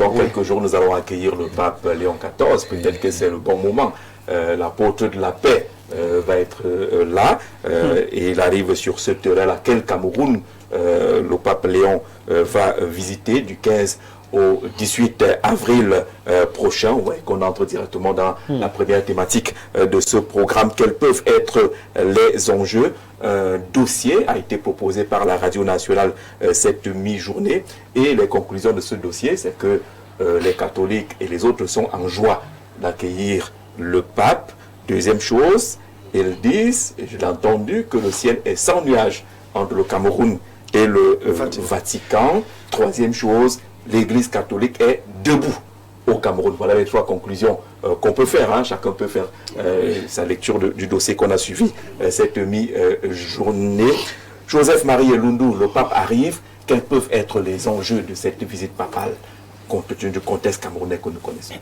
dans quelques jours, nous allons accueillir le pape Léon XIV. Peut-être que c'est le bon moment. L'apôtre de la paix va être là. Et il arrive sur ce terrain à quel Cameroun le pape Léon va visiter du 15 au 18 avril prochain, qu'on entre directement dans la première thématique de ce programme. Quels peuvent être les enjeux? Un dossier a été proposé par la Radio Nationale cette mi-journée, et les conclusions de ce dossier, c'est que les catholiques et les autres sont en joie d'accueillir le pape. Deuxième chose, ils disent, et je l'ai entendu, que le ciel est sans nuages entre le Cameroun et le Vatican. Troisième chose, l'Église catholique est debout au Cameroun. Voilà les trois conclusions qu'on peut faire. Chacun peut faire sa lecture du dossier qu'on a suivi cette mi-journée. Joseph-Marie Elundu, le pape arrive. Quels peuvent être les enjeux de cette visite papale, compte tenu du contexte camerounais que nous connaissons?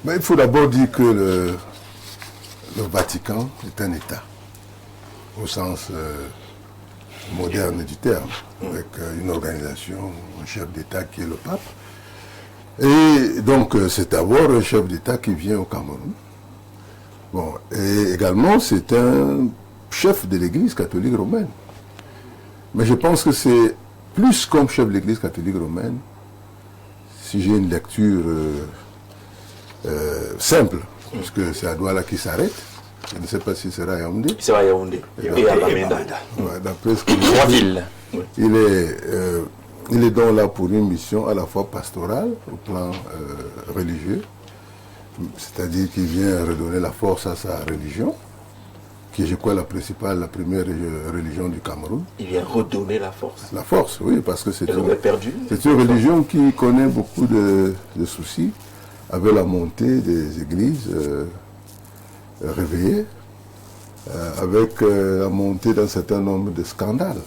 Mais il faut d'abord dire que le Vatican est un État, au sens moderne du terme, avec une organisation, un chef d'État qui est le pape. Et donc, c'est d'abord un chef d'État qui vient au Cameroun. Bon, et également, c'est un chef de l'Église catholique romaine. Mais je pense que c'est plus comme chef de l'Église catholique romaine, si j'ai une lecture simple, parce que c'est à Douala qui s'arrête. Je ne sais pas si c'est à Yaoundé. C'est à Yaoundé. Et à Bamenda. D'après ce que trois villes. Il est donc là pour une mission à la fois pastorale, au plan religieux, c'est-à-dire qu'il vient redonner la force à sa religion, qui est, je crois, la première religion du Cameroun. Il vient redonner la force. La force, oui, parce que c'est une religion qui connaît beaucoup de soucis, avec la montée des églises réveillées, avec la montée d'un certain nombre de scandales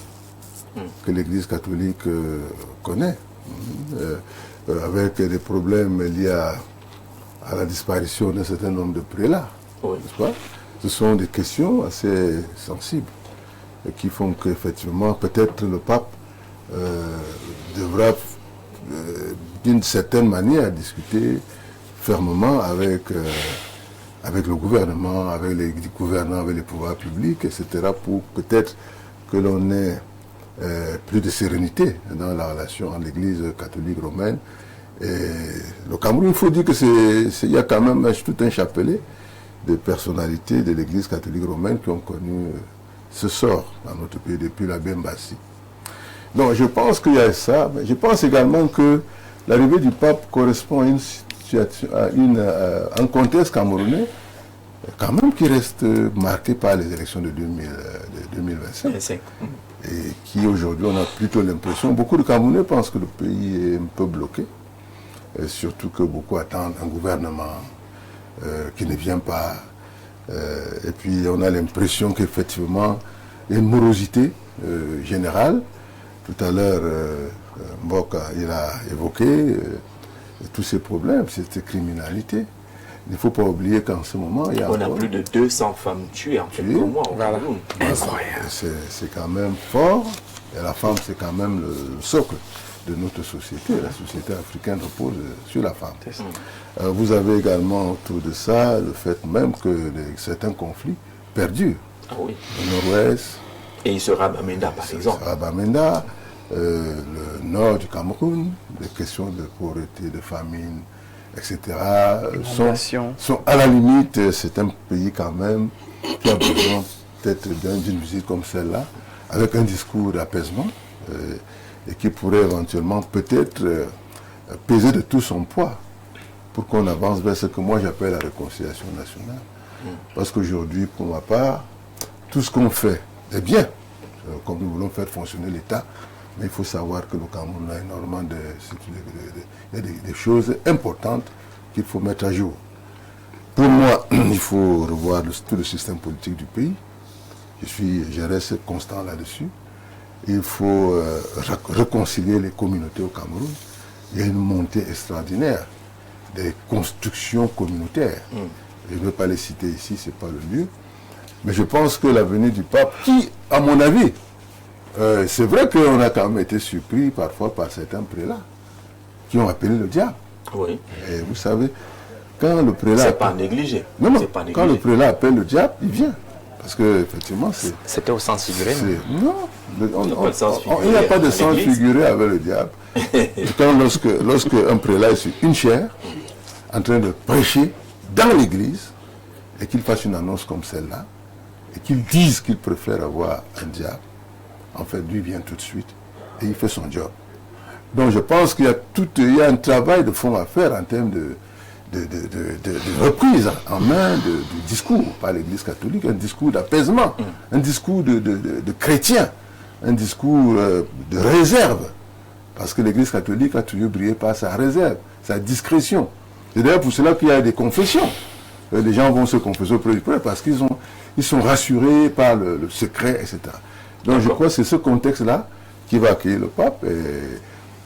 que l'Église catholique connaît, avec des problèmes liés à la disparition d'un certain nombre de prélats, n'est-ce pas? Ce sont des questions assez sensibles et qui font qu'effectivement, peut-être le pape devra, d'une certaine manière, discuter fermement avec le gouvernement, avec les gouvernants, avec les pouvoirs publics, etc., pour peut-être que l'on ait plus de sérénité dans la relation entre l'Église catholique romaine et le Cameroun. Il faut dire qu'il y a quand même tout un chapelet de personnalités de l'Église catholique romaine qui ont connu ce sort dans notre pays depuis la Bembassi. Donc je pense qu'il y a ça, mais je pense également que l'arrivée du pape correspond à une situation, un contexte camerounais quand même qui reste marqué par les élections de 2025. Et qui aujourd'hui, on a plutôt l'impression, beaucoup de Camerounais pensent que le pays est un peu bloqué, et surtout que beaucoup attendent un gouvernement qui ne vient pas. Et puis on a l'impression qu'effectivement, il y a une morosité générale. Tout à l'heure, Mbok il a évoqué tous ces problèmes, cette criminalité. Il ne faut pas oublier qu'en ce moment, il y a plus de 200 femmes tuées en quelques mois. C'est quand même fort. Et la femme, c'est quand même le socle de notre société. La société africaine repose sur la femme. Vous avez également autour de ça le fait même que certains conflits perdurent. Au nord-ouest. Et il sera à Bamenda, par exemple. À Bamenda, le nord du Cameroun, les questions de pauvreté, de famine, etc. sont à la limite. C'est un pays quand même qui a besoin peut-être d'une visite comme celle-là, avec un discours d'apaisement et qui pourrait éventuellement peut-être peser de tout son poids pour qu'on avance vers ce que moi j'appelle la réconciliation nationale. Parce qu'aujourd'hui, pour ma part, tout ce qu'on fait est bien, comme nous voulons faire fonctionner l'État, mais il faut savoir que le Cameroun a énormément de choses importantes qu'il faut mettre à jour. Pour moi, il faut revoir tout le système politique du pays. Je reste constant là-dessus. Il faut réconcilier les communautés au Cameroun. Il y a une montée extraordinaire des constructions communautaires. Je ne veux pas les citer ici, ce n'est pas le lieu. Mais je pense que la venue du pape, qui, à mon avis, c'est vrai qu'on a quand même été surpris parfois par certains prélats. qui ont appelé le diable. Oui. Et vous savez, quand le prélat... C'est pas négligé. Non, non, C'est pas quand le négligé. prélat appelle le diable, il vient. Parce que effectivement, c'est... C'était au sens figuré, non? Non, pas de sens il n'y a figuré pas de à sens l'église. figuré avec le diable. Quand lorsque un prélat est sur une chaire, en train de prêcher dans l'église, et qu'il fasse une annonce comme celle-là, et qu'il dise qu'il préfère avoir un diable, en fait, lui vient tout de suite, et il fait son job. Donc je pense qu'il y a un travail de fond à faire en termes de reprise en main du discours par l'Église catholique, un discours d'apaisement, un discours de chrétien, un discours de réserve. Parce que l'Église catholique a toujours brillé par sa réserve, sa discrétion. C'est d'ailleurs pour cela qu'il y a des confessions. Les gens vont se confesser auprès du prêtre parce qu'ils sont rassurés par le secret, etc. Donc je crois que c'est ce contexte-là qui va accueillir le pape. Et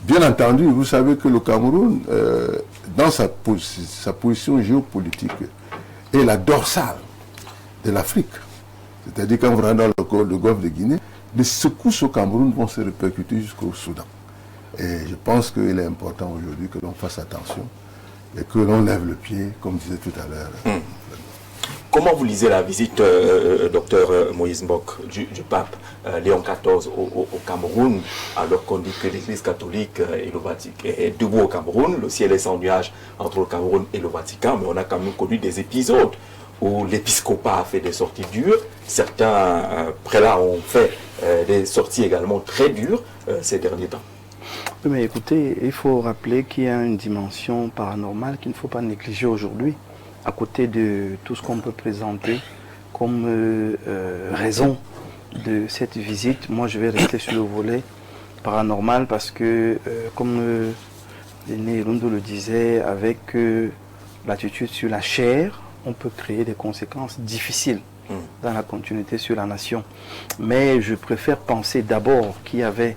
bien entendu, vous savez que le Cameroun, dans sa position géopolitique, est la dorsale de l'Afrique. C'est-à-dire quand vous rentrez dans le golfe de Guinée, les secousses au Cameroun vont se répercuter jusqu'au Soudan. Et je pense qu'il est important aujourd'hui que l'on fasse attention et que l'on lève le pied, comme disait tout à l'heure. Comment vous lisez la visite, docteur Moïse Mbok, du pape Léon XIV au Cameroun, alors qu'on dit que l'Église catholique et le Vatican est debout au Cameroun, le ciel est sans nuage entre le Cameroun et le Vatican, mais on a quand même connu des épisodes où l'épiscopat a fait des sorties dures, certains prélats ont fait des sorties également très dures ces derniers temps. Oui, mais écoutez, il faut rappeler qu'il y a une dimension paranormale qu'il ne faut pas négliger aujourd'hui, à côté de tout ce qu'on peut présenter comme raison de cette visite. Moi, je vais rester sur le volet paranormal parce que, comme l'aîné Rundo le disait, avec l'attitude sur la chair, on peut créer des conséquences difficiles dans la continuité sur la nation. Mais je préfère penser d'abord qu'il y avait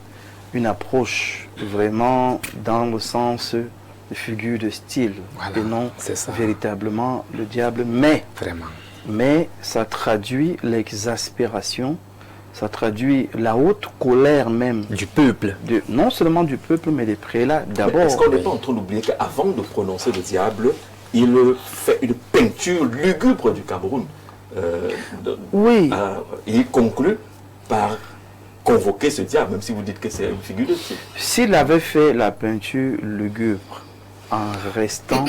une approche vraiment dans le sens de figure de style, Voilà, et non c'est ça. véritablement le diable. Mais ça traduit l'exaspération, ça traduit la haute colère même Du peuple. non seulement du peuple, mais des prélats d'abord. Est-ce qu'on n'est pas en train d'oublier qu'avant de prononcer le diable, il fait une peinture lugubre du Cameroun Oui. Il conclut par convoquer ce diable, même si vous dites que c'est une figure de style. S'il avait fait la peinture lugubre en restant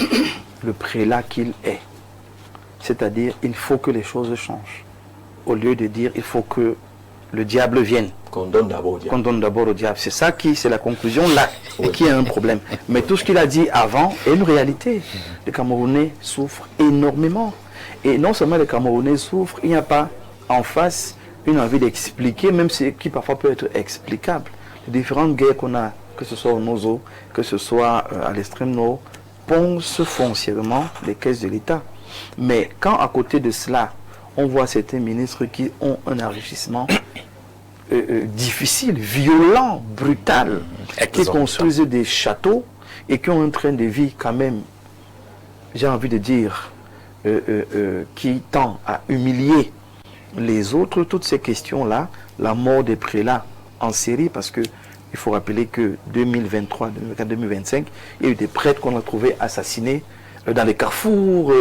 le prélat qu'il est, c'est-à-dire il faut que les choses changent, au lieu de dire il faut que le diable vienne, Qu'on donne d'abord au diable. qu'on donne d'abord au diable. C'est ça c'est la conclusion là, qui est un problème. Mais tout ce qu'il a dit avant est une réalité. Les Camerounais souffrent énormément. Et non seulement les Camerounais souffrent, il n'y a pas en face une envie d'expliquer, même ce qui parfois peut être explicable. Les différentes guerres qu'on a, que ce soit au Nozo, que ce soit à l'extrême nord, poncent foncièrement les caisses de l'État. Mais quand à côté de cela, on voit certains ministres qui ont un enrichissement difficile, violent, brutal, qui construisent des châteaux et qui ont un train de vie quand même, j'ai envie de dire, qui tend à humilier les autres, toutes ces questions-là, la mort des prélats en série, parce que il faut rappeler que 2023, 2025, il y a eu des prêtres qu'on a trouvés assassinés dans les carrefours,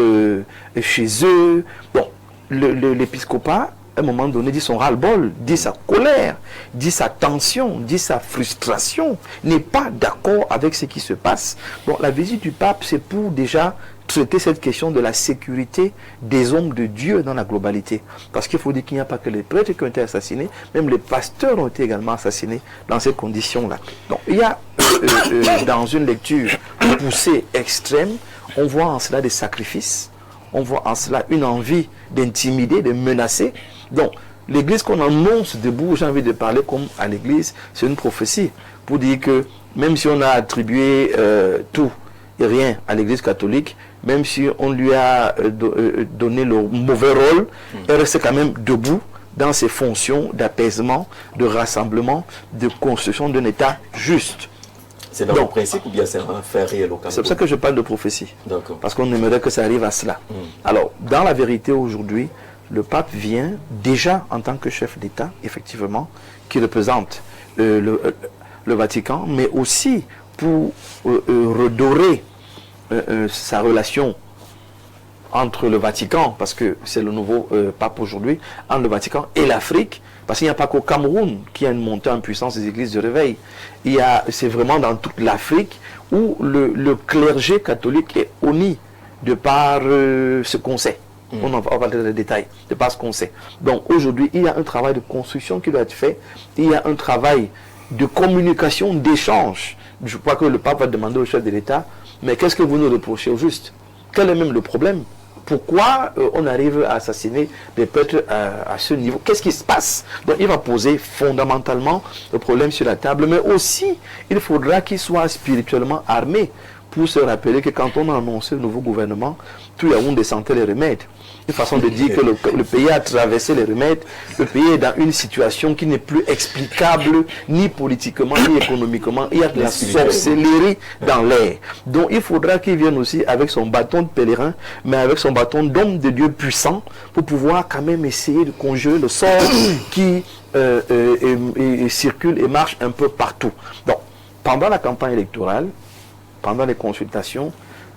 chez eux. Bon, l'épiscopat, à un moment donné, dit son ras-le-bol, dit sa colère, dit sa tension, dit sa frustration, n'est pas d'accord avec ce qui se passe. Bon, la visite du pape, c'est pour déjà traiter cette question de la sécurité des hommes de Dieu dans la globalité. Parce qu'il faut dire qu'il n'y a pas que les prêtres qui ont été assassinés, même les pasteurs ont été également assassinés dans ces conditions-là. Donc il y a dans une lecture poussée extrême, on voit en cela des sacrifices, on voit en cela une envie d'intimider, de menacer. Donc l'église qu'on annonce debout, j'ai envie de parler comme à l'église, c'est une prophétie pour dire que même si on a attribué tout et rien à l'église catholique, même si on lui a donné le mauvais rôle, elle reste quand même debout dans ses fonctions d'apaisement, de rassemblement, de construction d'un État juste. C'est dans le principe ou bien c'est un fait réel au Cameroun? C'est pour ça que je parle de prophétie. D'accord. Parce qu'on aimerait que ça arrive à cela. Alors, dans la vérité aujourd'hui, le pape vient déjà en tant que chef d'État, effectivement, qui représente le Vatican, mais aussi pour redorer sa relation entre le Vatican, parce que c'est le nouveau pape aujourd'hui, entre le Vatican et l'Afrique, parce qu'il n'y a pas qu'au Cameroun qui a une montée en puissance des églises de réveil. C'est vraiment dans toute l'Afrique où le clergé catholique est uni de par ce qu'on sait. On va parler des détails, de par ce qu'on sait. Donc aujourd'hui, il y a un travail de construction qui doit être fait, il y a un travail de communication, d'échange. Je crois que le pape va demander au chef de l'État, mais qu'est-ce que vous nous reprochez au juste? Quel est même le problème? Pourquoi on arrive à assassiner des peuples à ce niveau? Qu'est-ce qui se passe? Donc il va poser fondamentalement le problème sur la table, mais aussi il faudra qu'il soit spirituellement armé pour se rappeler que quand on a annoncé le nouveau gouvernement, tout Yaoundé sentait les remèdes. Une façon de dire que le pays a traversé les remèdes, le pays est dans une situation qui n'est plus explicable ni politiquement ni économiquement. Il y a de la sorcellerie dans l'air. Donc il faudra qu'il vienne aussi avec son bâton de pèlerin, mais avec son bâton d'homme de Dieu puissant, pour pouvoir quand même essayer de conjurer le sort qui circule et marche un peu partout. Donc pendant la campagne électorale, pendant les consultations,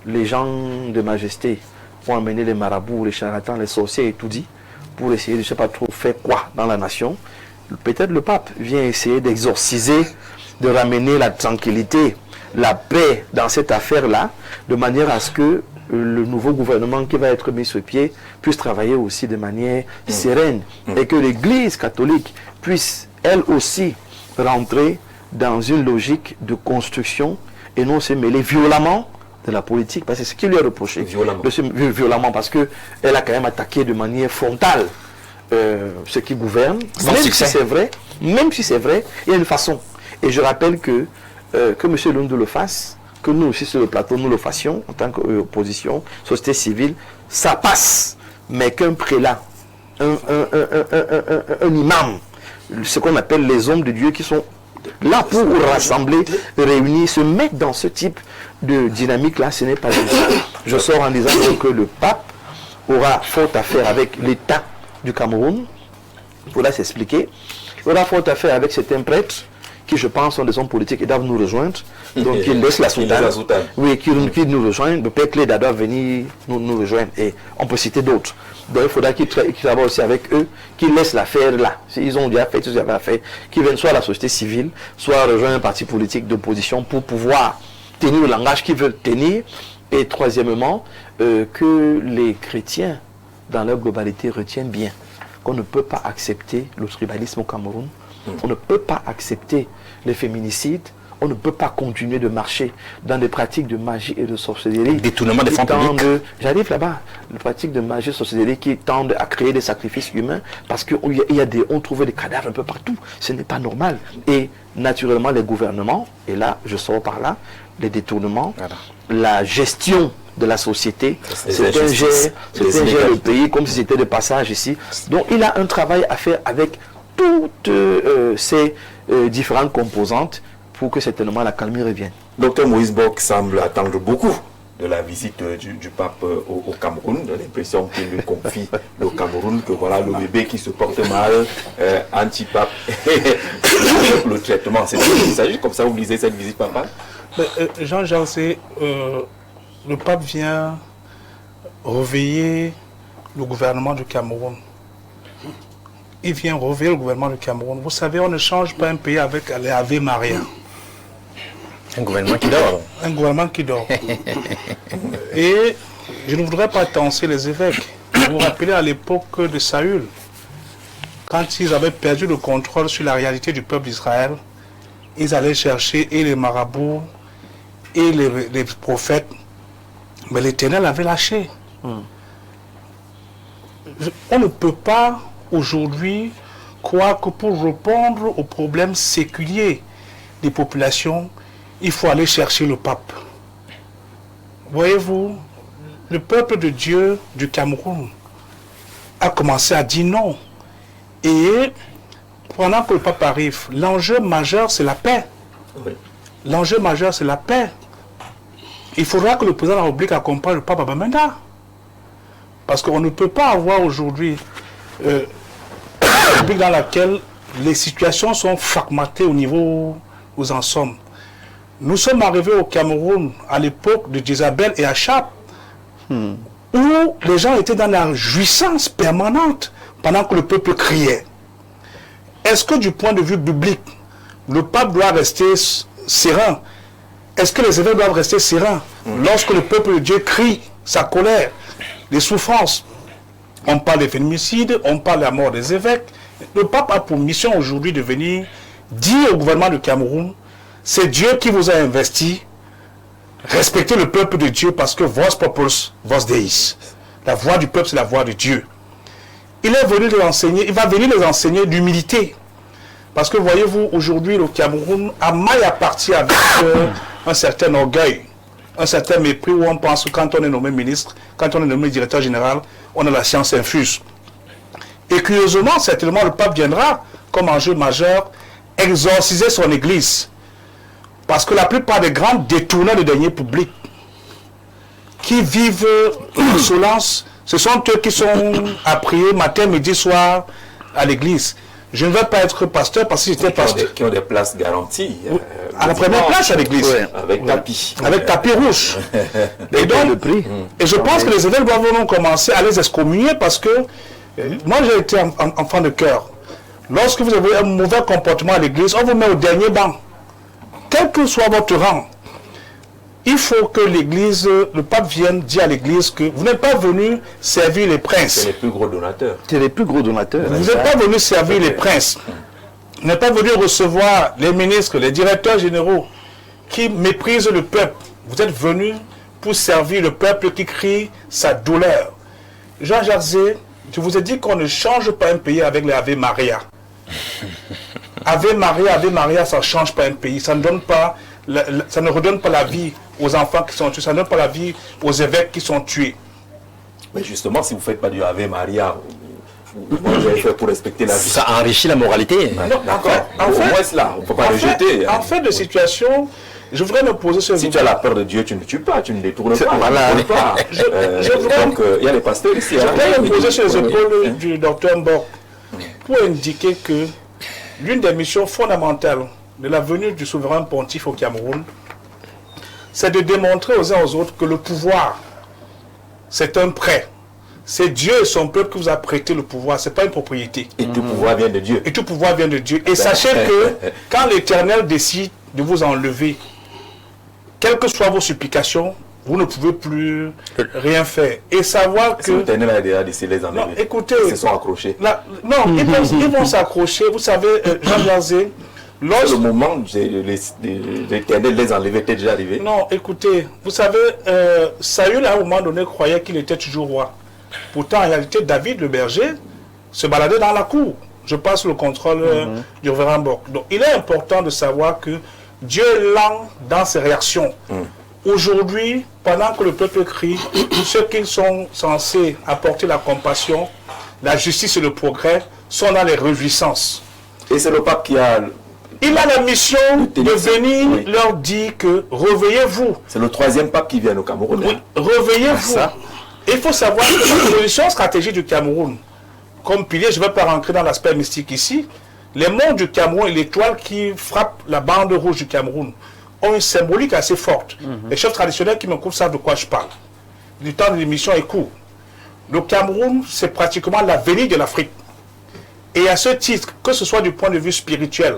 les gens de majesté ont amené les marabouts, les charlatans, les sorciers et tout dit, pour essayer de ne sais pas trop faire quoi dans la nation. Peut-être le pape vient essayer d'exorciser, de ramener la tranquillité, la paix dans cette affaire-là, de manière à ce que le nouveau gouvernement qui va être mis sur pied puisse travailler aussi de manière sereine et que l'Église catholique puisse, elle aussi, rentrer dans une logique de construction et non se mêler violemment de la politique, parce que c'est ce qui lui est reproché. Violemment, parce qu'elle a quand même attaqué de manière frontale ce qui gouverne. Même si c'est vrai, il y a une façon. Et je rappelle que M. Lundu le fasse, que nous aussi sur le plateau, nous le fassions en tant qu'opposition, société civile, ça passe. Mais qu'un prélat, un imam, ce qu'on appelle les hommes de Dieu qui sont là pour rassembler, réunir, se mettre dans ce type de dynamique-là, ce n'est pas juste. Je sors en disant que le pape aura fort à faire avec l'État du Cameroun. Il faudra s'expliquer. Il aura fort à faire avec certains prêtres qui, je pense, sont des hommes politiques et doivent nous rejoindre. Donc, ils laissent la soutane. Oui, qui nous rejoignent. Le père Cléda doit venir nous rejoindre. Et on peut citer d'autres. Donc, il faudra qu'ils travaillent aussi avec eux, qu'ils laissent l'affaire là. S'ils ont déjà fait tout ce qu'ils avaient à faire, qu'ils viennent soit à la société civile, soit rejoindre un parti politique d'opposition pour pouvoir tenir le langage qu'ils veulent tenir. Et troisièmement, que les chrétiens, dans leur globalité, retiennent bien qu'on ne peut pas accepter le tribalisme au Cameroun. On ne peut pas accepter les féminicides. On ne peut pas continuer de marcher dans des pratiques de magie et de sorcellerie. Détournement des fonds publics. J'arrive là-bas. Les pratiques de magie et de sorcellerie qui tendent à créer des sacrifices humains parce qu'on trouve des cadavres un peu partout. Ce n'est pas normal. Et naturellement, les gouvernements, et là, je sors par là, les détournements, la gestion de la société, c'est un gère le pays comme si c'était de passage ici. Donc, il a un travail à faire avec toutes ces différentes composantes pour que certainement la calmie revienne. Docteur Moïse Bock semble attendre beaucoup de la visite du pape au Cameroun. J'ai l'impression qu'il lui confie le Cameroun, que voilà le bébé qui se porte mal, anti-pape, le traitement. C'est il s'agit comme ça, vous lisez cette visite papale? Jean-Jacques, le pape vient réveiller le gouvernement du Cameroun. Il vient réveiller le gouvernement du Cameroun. Vous savez, on ne change pas un pays avec les Ave Maria. Un gouvernement qui dort. Un gouvernement qui dort. Et je ne voudrais pas tenser les évêques. Vous vous rappelez à l'époque de Saül, quand ils avaient perdu le contrôle sur la réalité du peuple d'Israël, ils allaient chercher et les marabouts et les prophètes, mais l'Éternel avait lâché. On ne peut pas aujourd'hui croire que pour répondre aux problèmes séculiers des populations, il faut aller chercher le pape. Voyez-vous, le peuple de Dieu du Cameroun a commencé à dire non. Et pendant que le pape arrive, l'enjeu majeur, c'est la paix. Oui. L'enjeu majeur, c'est la paix. Il faudra que le président de la République accompagne le pape à Bamenda. Parce qu'on ne peut pas avoir aujourd'hui une République dans laquelle les situations sont fragmentées au niveau où nous en sommes. Nous sommes arrivés au Cameroun à l'époque de Jézabel et Achab, où les gens étaient dans la jouissance permanente pendant que le peuple criait. Est-ce que du point de vue biblique, le pape doit rester serein? Est-ce que les évêques doivent rester sereins lorsque le peuple de Dieu crie sa colère, les souffrances? On parle des féminicides, on parle de la mort des évêques. Le pape a pour mission aujourd'hui de venir dire au gouvernement du Cameroun, c'est Dieu qui vous a investi, respectez le peuple de Dieu parce que vos populus, vos deis. La voix du peuple, c'est la voix de Dieu. Il est venu les enseigner, il va venir les enseigner l'humilité. Parce que voyez-vous, aujourd'hui, le Cameroun a mal à partir avec un certain orgueil, un certain mépris où on pense que quand on est nommé ministre, quand on est nommé directeur général, on a la science infuse. Et curieusement, certainement, le pape viendra, comme enjeu majeur, exorciser son église. Parce que la plupart des grands détourneurs de deniers publics qui vivent l'insolence, ce sont eux qui sont à prier matin, midi, soir à l'église. Je ne vais pas être pasteur parce que j'étais pasteur. Qui ont des places garanties. À la première place à l'église. Avec tapis. Avec tapis rouge. Et donc, et je pense que les évêques doivent commencer à les excommunier parce que moi j'ai été enfant de cœur. Lorsque vous avez un mauvais comportement à l'église, on vous met au dernier banc. Quel que soit votre rang, il faut que l'église, le pape vienne dire à l'église que vous n'êtes pas venu servir les princes. C'est les plus gros donateurs. C'est les plus gros donateurs. Vous n'êtes pas venu servir les princes. Vous n'êtes pas venu recevoir les ministres, les directeurs généraux qui méprisent le peuple. Vous êtes venu pour servir le peuple qui crie sa douleur. Jean Jarzé, je vous ai dit qu'on ne change pas un pays avec les Ave Maria. Ave Maria, ça ne change pas un pays. Ça ne donne pas, ça ne redonne pas la vie aux enfants qui sont tués. Ça ne donne pas la vie aux évêques qui sont tués. Mais justement, si vous ne faites pas du Ave Maria, vous avez fait pour respecter la vie. Ça enrichit la moralité. Non, d'accord. Au moins cela, on ne peut pas rejeter. En fait de situation, je voudrais me poser sur... Si tu as la peur de Dieu, tu ne tues pas, tu ne détournes pas. Voilà. Donc, il y a les pasteurs ici. Je voudrais me poser sur les épaules du docteur Mbok pour indiquer que l'une des missions fondamentales de la venue du souverain pontife au Cameroun, c'est de démontrer aux uns aux autres que le pouvoir, c'est un prêt. C'est Dieu et son peuple qui vous a prêté le pouvoir, ce n'est pas une propriété. Et tout pouvoir vient de Dieu. Et tout pouvoir vient de Dieu. Et sachez que quand l'Éternel décide de vous enlever, quelles que soient vos supplications, vous ne pouvez plus rien faire. Et savoir que... L'Éternel a déjà décidé de les enlever. Non, écoutez... Ils se sont accrochés. Non, ils vont s'accrocher. Vous savez, Jean Jarzé, le moment où l'Éternel les enlever était déjà arrivé. Non, écoutez, vous savez, Saül à un moment donné croyait qu'il était toujours roi. Pourtant, en réalité, David le berger se baladait dans la cour. Je passe le contrôle du révérend Mbok. Donc, il est important de savoir que Dieu est lent dans ses réactions. Aujourd'hui, pendant que le peuple crie, ceux qui sont censés apporter la compassion, la justice et le progrès sont dans les réjouissances. Et c'est le pape qui a... Il a la mission de venir leur dire que réveillez-vous. C'est le troisième pape qui vient au Cameroun. Oui, réveillez-vous. Il faut savoir que la position stratégique du Cameroun, comme pilier, je ne vais pas rentrer dans l'aspect mystique ici, les monts du Cameroun et l'étoile qui frappe la bande rouge du Cameroun ont une symbolique assez forte. Les chefs traditionnels qui me couvrent savent de quoi je parle. Le temps de l'émission est court. Le Cameroun, c'est pratiquement l'avenir de l'Afrique. Et à ce titre, que ce soit du point de vue spirituel,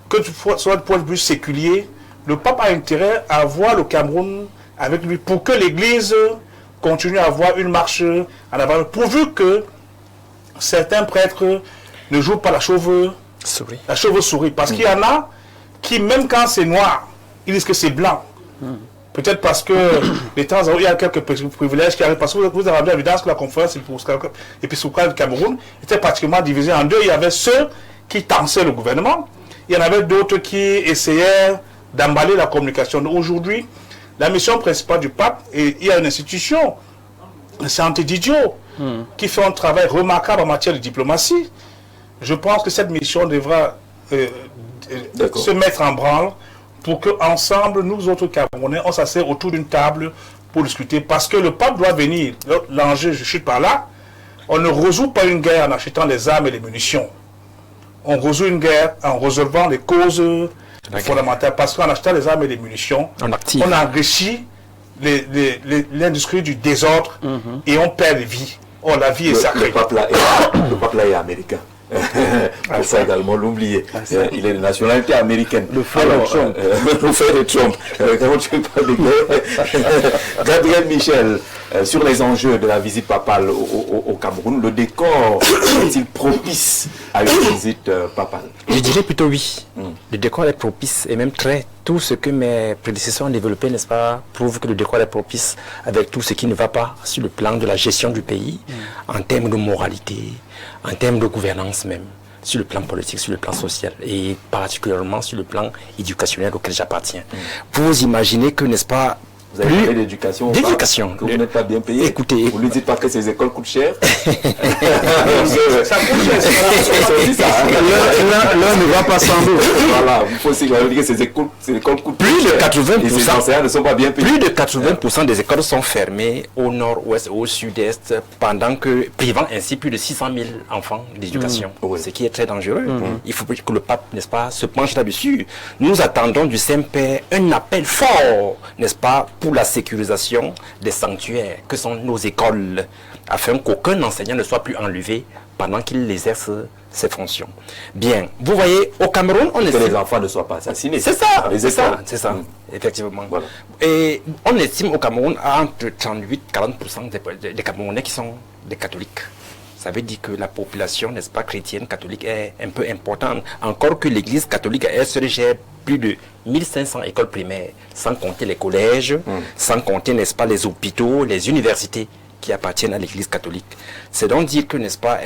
que ce soit du point de vue séculier, le pape a intérêt à avoir le Cameroun avec lui pour que l'Église continue à avoir une marche en avant, pourvu que certains prêtres ne jouent pas la chauve-souris. Parce qu'il y en a qui, même quand c'est noir, ils disent que c'est blanc. Peut-être parce que les temps il y a quelques privilèges qui arrivent. Parce que vous avez bien évidence que la conférence épiscopale du Cameroun était pratiquement divisée en deux. Il y avait ceux qui tensaient le gouvernement. Il y en avait d'autres qui essayaient d'emballer la communication. Aujourd'hui, la mission principale du pape, et il y a une institution, le Santé Didio, qui fait un travail remarquable en matière de diplomatie. Je pense que cette mission devra se mettre en branle pour qu'ensemble, nous autres Camerounais, on s'assied autour d'une table pour discuter. Parce que le pape doit venir. L'enjeu, je chute par là, on ne résout pas une guerre en achetant les armes et les munitions. On résout une guerre en résolvant les causes fondamentale, parce qu'en achetant les armes et les munitions, on enrichit l'industrie du désordre et on perd les vies. Oh, la vie est sacrée. Le pape là est américain. Faut ça également l'oublier. Il est de nationalité américaine. Le frère de Trump. Le frère de Trump. Comment tu parles de guerre? Gabriel Michel, sur les enjeux de la visite papale au Cameroun, le décor est-il propice à une visite papale? Je dirais plutôt oui. Le décor est propice et même très. Tout ce que mes prédécesseurs ont développé, n'est-ce pas, prouve que le décor est propice avec tout ce qui ne va pas sur le plan de la gestion du pays, en termes de moralité, en termes de gouvernance même, sur le plan politique, sur le plan social et particulièrement sur le plan éducationnel auquel j'appartiens. Vous imaginez que, n'est-ce pas, vous avez parlé d'éducation. D'éducation. Que vous n'êtes pas bien payé. Écoutez. Vous ne lui dites pas que ces écoles coûtent cher. Ça coûte cher. L'un ne va pas sans l'autre. Voilà, il faut aussi dire que ces écoles coûtent plus de 80%. Et ces enseignants ne sont pas bien payés. Plus de 80% des écoles sont fermées au nord-ouest, au sud-est, pendant que, privant ainsi plus de 600 000 enfants d'éducation. Ce qui est très dangereux. Il faut que le pape, n'est-ce pas, se penche là-dessus. Nous attendons du Saint-Père un appel fort, n'est-ce pas, pour la sécurisation des sanctuaires que sont nos écoles, afin qu'aucun enseignant ne soit plus enlevé pendant qu'il exerce ses fonctions. Bien, vous voyez, au Cameroun, on estime... Que les enfants ne soient pas assassinés. C'est ça, c'est ça, effectivement. Voilà. Et on estime au Cameroun à entre 38-40% des Camerounais qui sont des catholiques. Ça veut dire que la population, n'est-ce pas, chrétienne, catholique est un peu importante. Encore que l'église catholique, elle serait gère plus de 1500 écoles primaires, sans compter les collèges, sans compter, n'est-ce pas, les hôpitaux, les universités qui appartiennent à l'église catholique. C'est donc dire que, n'est-ce pas,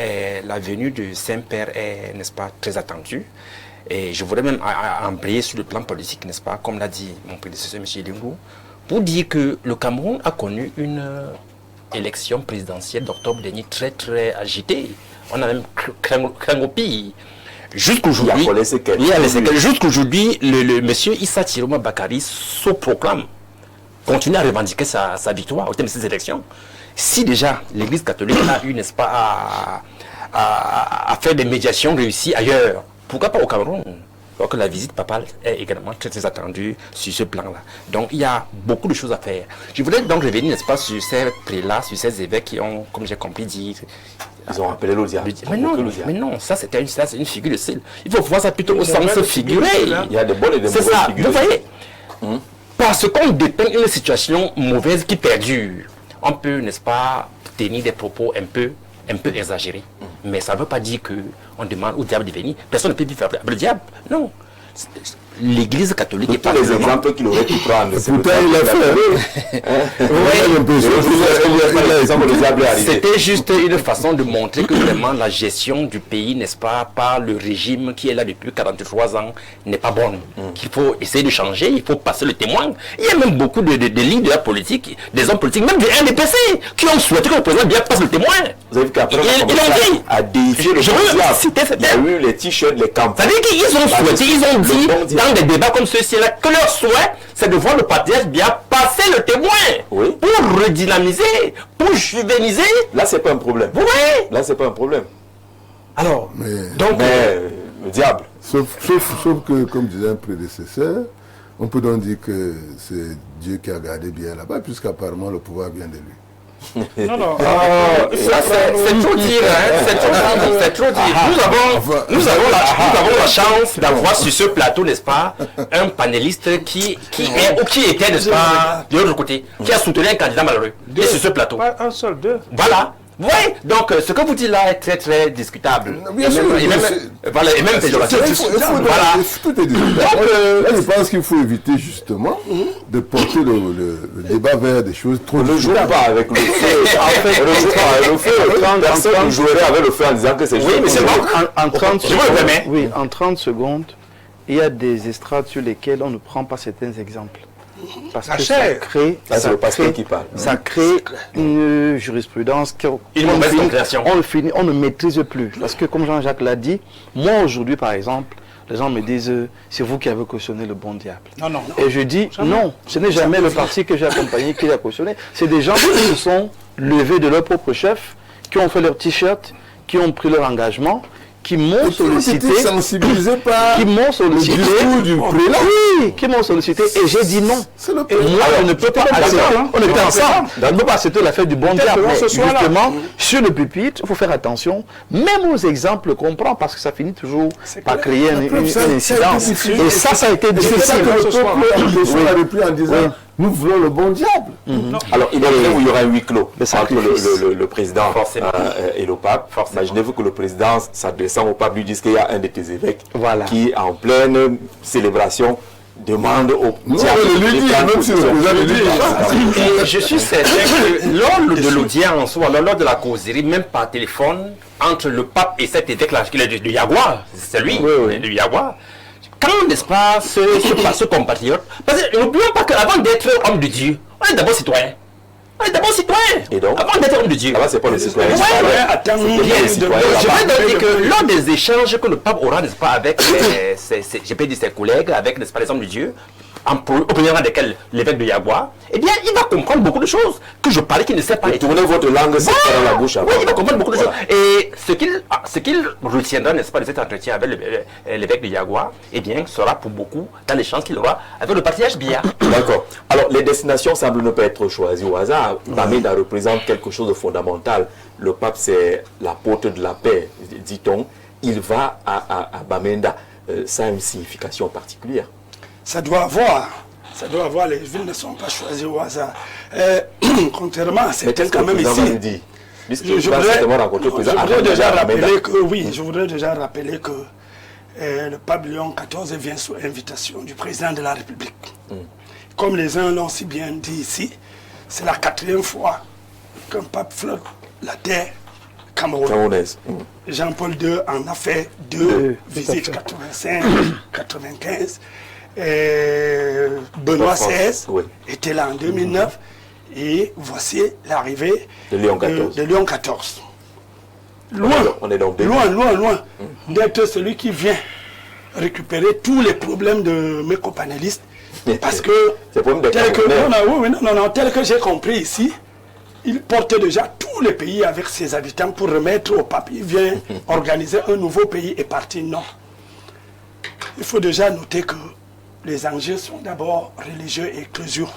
la venue du Saint-Père est, n'est-ce pas, très attendue. Et je voudrais même embrayer sur le plan politique, n'est-ce pas, comme l'a dit mon prédécesseur, M. Elingou, pour dire que le Cameroun a connu une élection présidentielle d'octobre dernier très très agitée. On a même craint au pire. Jusqu'aujourd'hui, jusqu'aujourd'hui, le monsieur Issa Chiroma Bakari s'auproclame, continue à revendiquer sa victoire au terme de ces élections. Si déjà l'église catholique a eu, n'est-ce pas, à faire des médiations réussies ailleurs, pourquoi pas au Cameroun? Alors que la visite papale est également très, très attendue sur ce plan-là. Donc, il y a beaucoup de choses à faire. Je voudrais donc revenir, n'est-ce pas, sur ces prélats, sur ces évêques qui ont, comme j'ai compris, dit... Ils ont rappelé le diable. Mais non, ça c'est une figure de style. Il faut voir ça plutôt au sens figuré. Il y a des bonnes et des mauvaises figures. Vous voyez, parce qu'on dépeint une situation mauvaise qui perdure, on peut, n'est-ce pas, tenir des propos un peu exagérés. Mais ça ne veut pas dire qu'on demande au diable de venir. Personne ne peut vivre avec le diable. Non. L'église catholique est pas les exemples qu'il aurait pu prendre. Pourtant, il a fait. C'était juste une façon de montrer que vraiment la gestion du pays, n'est-ce pas, par le régime qui est là depuis 43 ans, n'est pas bonne. Qu'il faut essayer de changer, il faut passer le témoin. Il y a même beaucoup de leaders politiques, des hommes politiques, même du NDPC, qui ont souhaité que le président Biya passe le témoin. Vous avez vu qu'après, il a dit à défier le président. Il y a eu les t-shirts, les campagnes. Ça veut dire qu'ils ont souhaité, ils ont dit, dans des débats comme ceux-ci-là, que leur souhait, c'est de voir le patriarche Biya passer le témoin pour redynamiser, pour juvéniser. Là, c'est pas un problème. Oui. Là, c'est pas un problème. Alors, donc, le diable. Sauf que, comme disait un prédécesseur, on peut donc dire que c'est Dieu qui a gardé Biya là-bas, puisqu'apparemment le pouvoir vient de lui. Non. Ça, c'est trop dire, c'est trop dire. Nous avons la chance d'avoir sur ce plateau, n'est-ce pas, un panéliste qui était, n'est-ce pas, de l'autre côté, qui a soutenu un candidat malheureux. Et sur ce plateau. Pas un seul, deux. Voilà. Oui, donc ce que vous dites là est très très discutable. Bien sûr. Et même péjoratif. Voilà. Tout est discutable. Là, je pense qu'il faut éviter justement de porter le débat vers des choses trop discutables. Ne joue pas avec le feu. En fait, le feu, personne ne jouerait avec le feu en disant que c'est juste. Oui, mais c'est bon. En 30 secondes, il y a des estrades sur lesquelles on ne prend pas certains exemples. Parce que ça crée une jurisprudence qu'on ne maîtrise plus. Parce que comme Jean-Jacques l'a dit, moi aujourd'hui par exemple, les gens me disent c'est vous qui avez cautionné le bon diable. Non. Et je dis non, ce n'est jamais le parti que j'ai accompagné qui l'a cautionné. C'est des gens qui se sont levés de leur propre chef, qui ont fait leur t-shirt, qui ont pris leur engagement, qui m'ont sollicité, sensibilisé par qui m'ont sollicité, le discours du prélat. oui, qui m'ont sollicité, et j'ai dit non. C'est le Et moi, on ne peut pas accepter, on était ensemble. On ne peut pas accepter l'affaire du bon diable. Mais justement, sur le pupitre, il faut faire attention, même aux exemples qu'on prend, parce que ça finit toujours par créer une incidence. Et ça a été difficile. Le peuple a repris en disant, nous voulons le bon diable. Alors, il y aura un huis clos entre le président et le pape. Imaginez-vous que le président, s'adressant au pape, lui dise qu'il y a un de tes évêques qui, en pleine célébration, demande au diable Et je suis certain que lors de l'audience, ou alors lors de la causerie, même par téléphone, entre le pape et cet évêque-là, le Yagua, c'est lui, le Yagua, quand, n'est-ce pas, ce compatriote, parce que n'oublions pas qu'avant d'être homme de Dieu, on est d'abord citoyen. On est d'abord citoyen. Et donc, avant d'être homme de Dieu. Là-bas, c'est pas le citoyen. Je vais donc dire que lors des échanges que le pape aura, n'est-ce pas, avec ses collègues, avec, n'est-ce pas, les hommes de Dieu, au premier rang desquels l'évêque de Yagua, eh bien, il va comprendre beaucoup de choses que je parlais qu'il ne sait pas. Tournez votre langue, c'est dans la bouche. Oui, il va comprendre beaucoup de choses. Et ce qu'il retiendra, n'est-ce pas, de cet entretien avec l'évêque de Yagua, eh bien, sera pour beaucoup dans l'échange qu'il aura avec le patriarche Biya. D'accord. Alors, les destinations semblent ne pas être choisies au hasard. Bamenda représente quelque chose de fondamental. Le pape, c'est l'apôtre de la paix, dit-on. Il va à Bamenda. Ça a une signification particulière. Ça doit avoir, les villes ne sont pas choisies au hasard. Contrairement à certaines quand même ici. Je voudrais déjà rappeler que, le pape Léon XIV vient sous invitation du président de la République. Comme les uns l'ont si bien dit ici, c'est la 4e fois qu'un pape flotte la terre camerounaise. Jean-Paul II en a fait 2 visites, 85, 95. Benoît XVI était là en 2009 et voici l'arrivée de Léon XIV. Loin d'être celui qui vient récupérer tous les problèmes de mes copanélistes, parce que tel que j'ai compris ici, il portait déjà tous les pays avec ses habitants pour remettre au pape. Il vient organiser un nouveau pays et partir. Non. Il faut déjà noter que les enjeux sont d'abord religieux et ecclésiaux.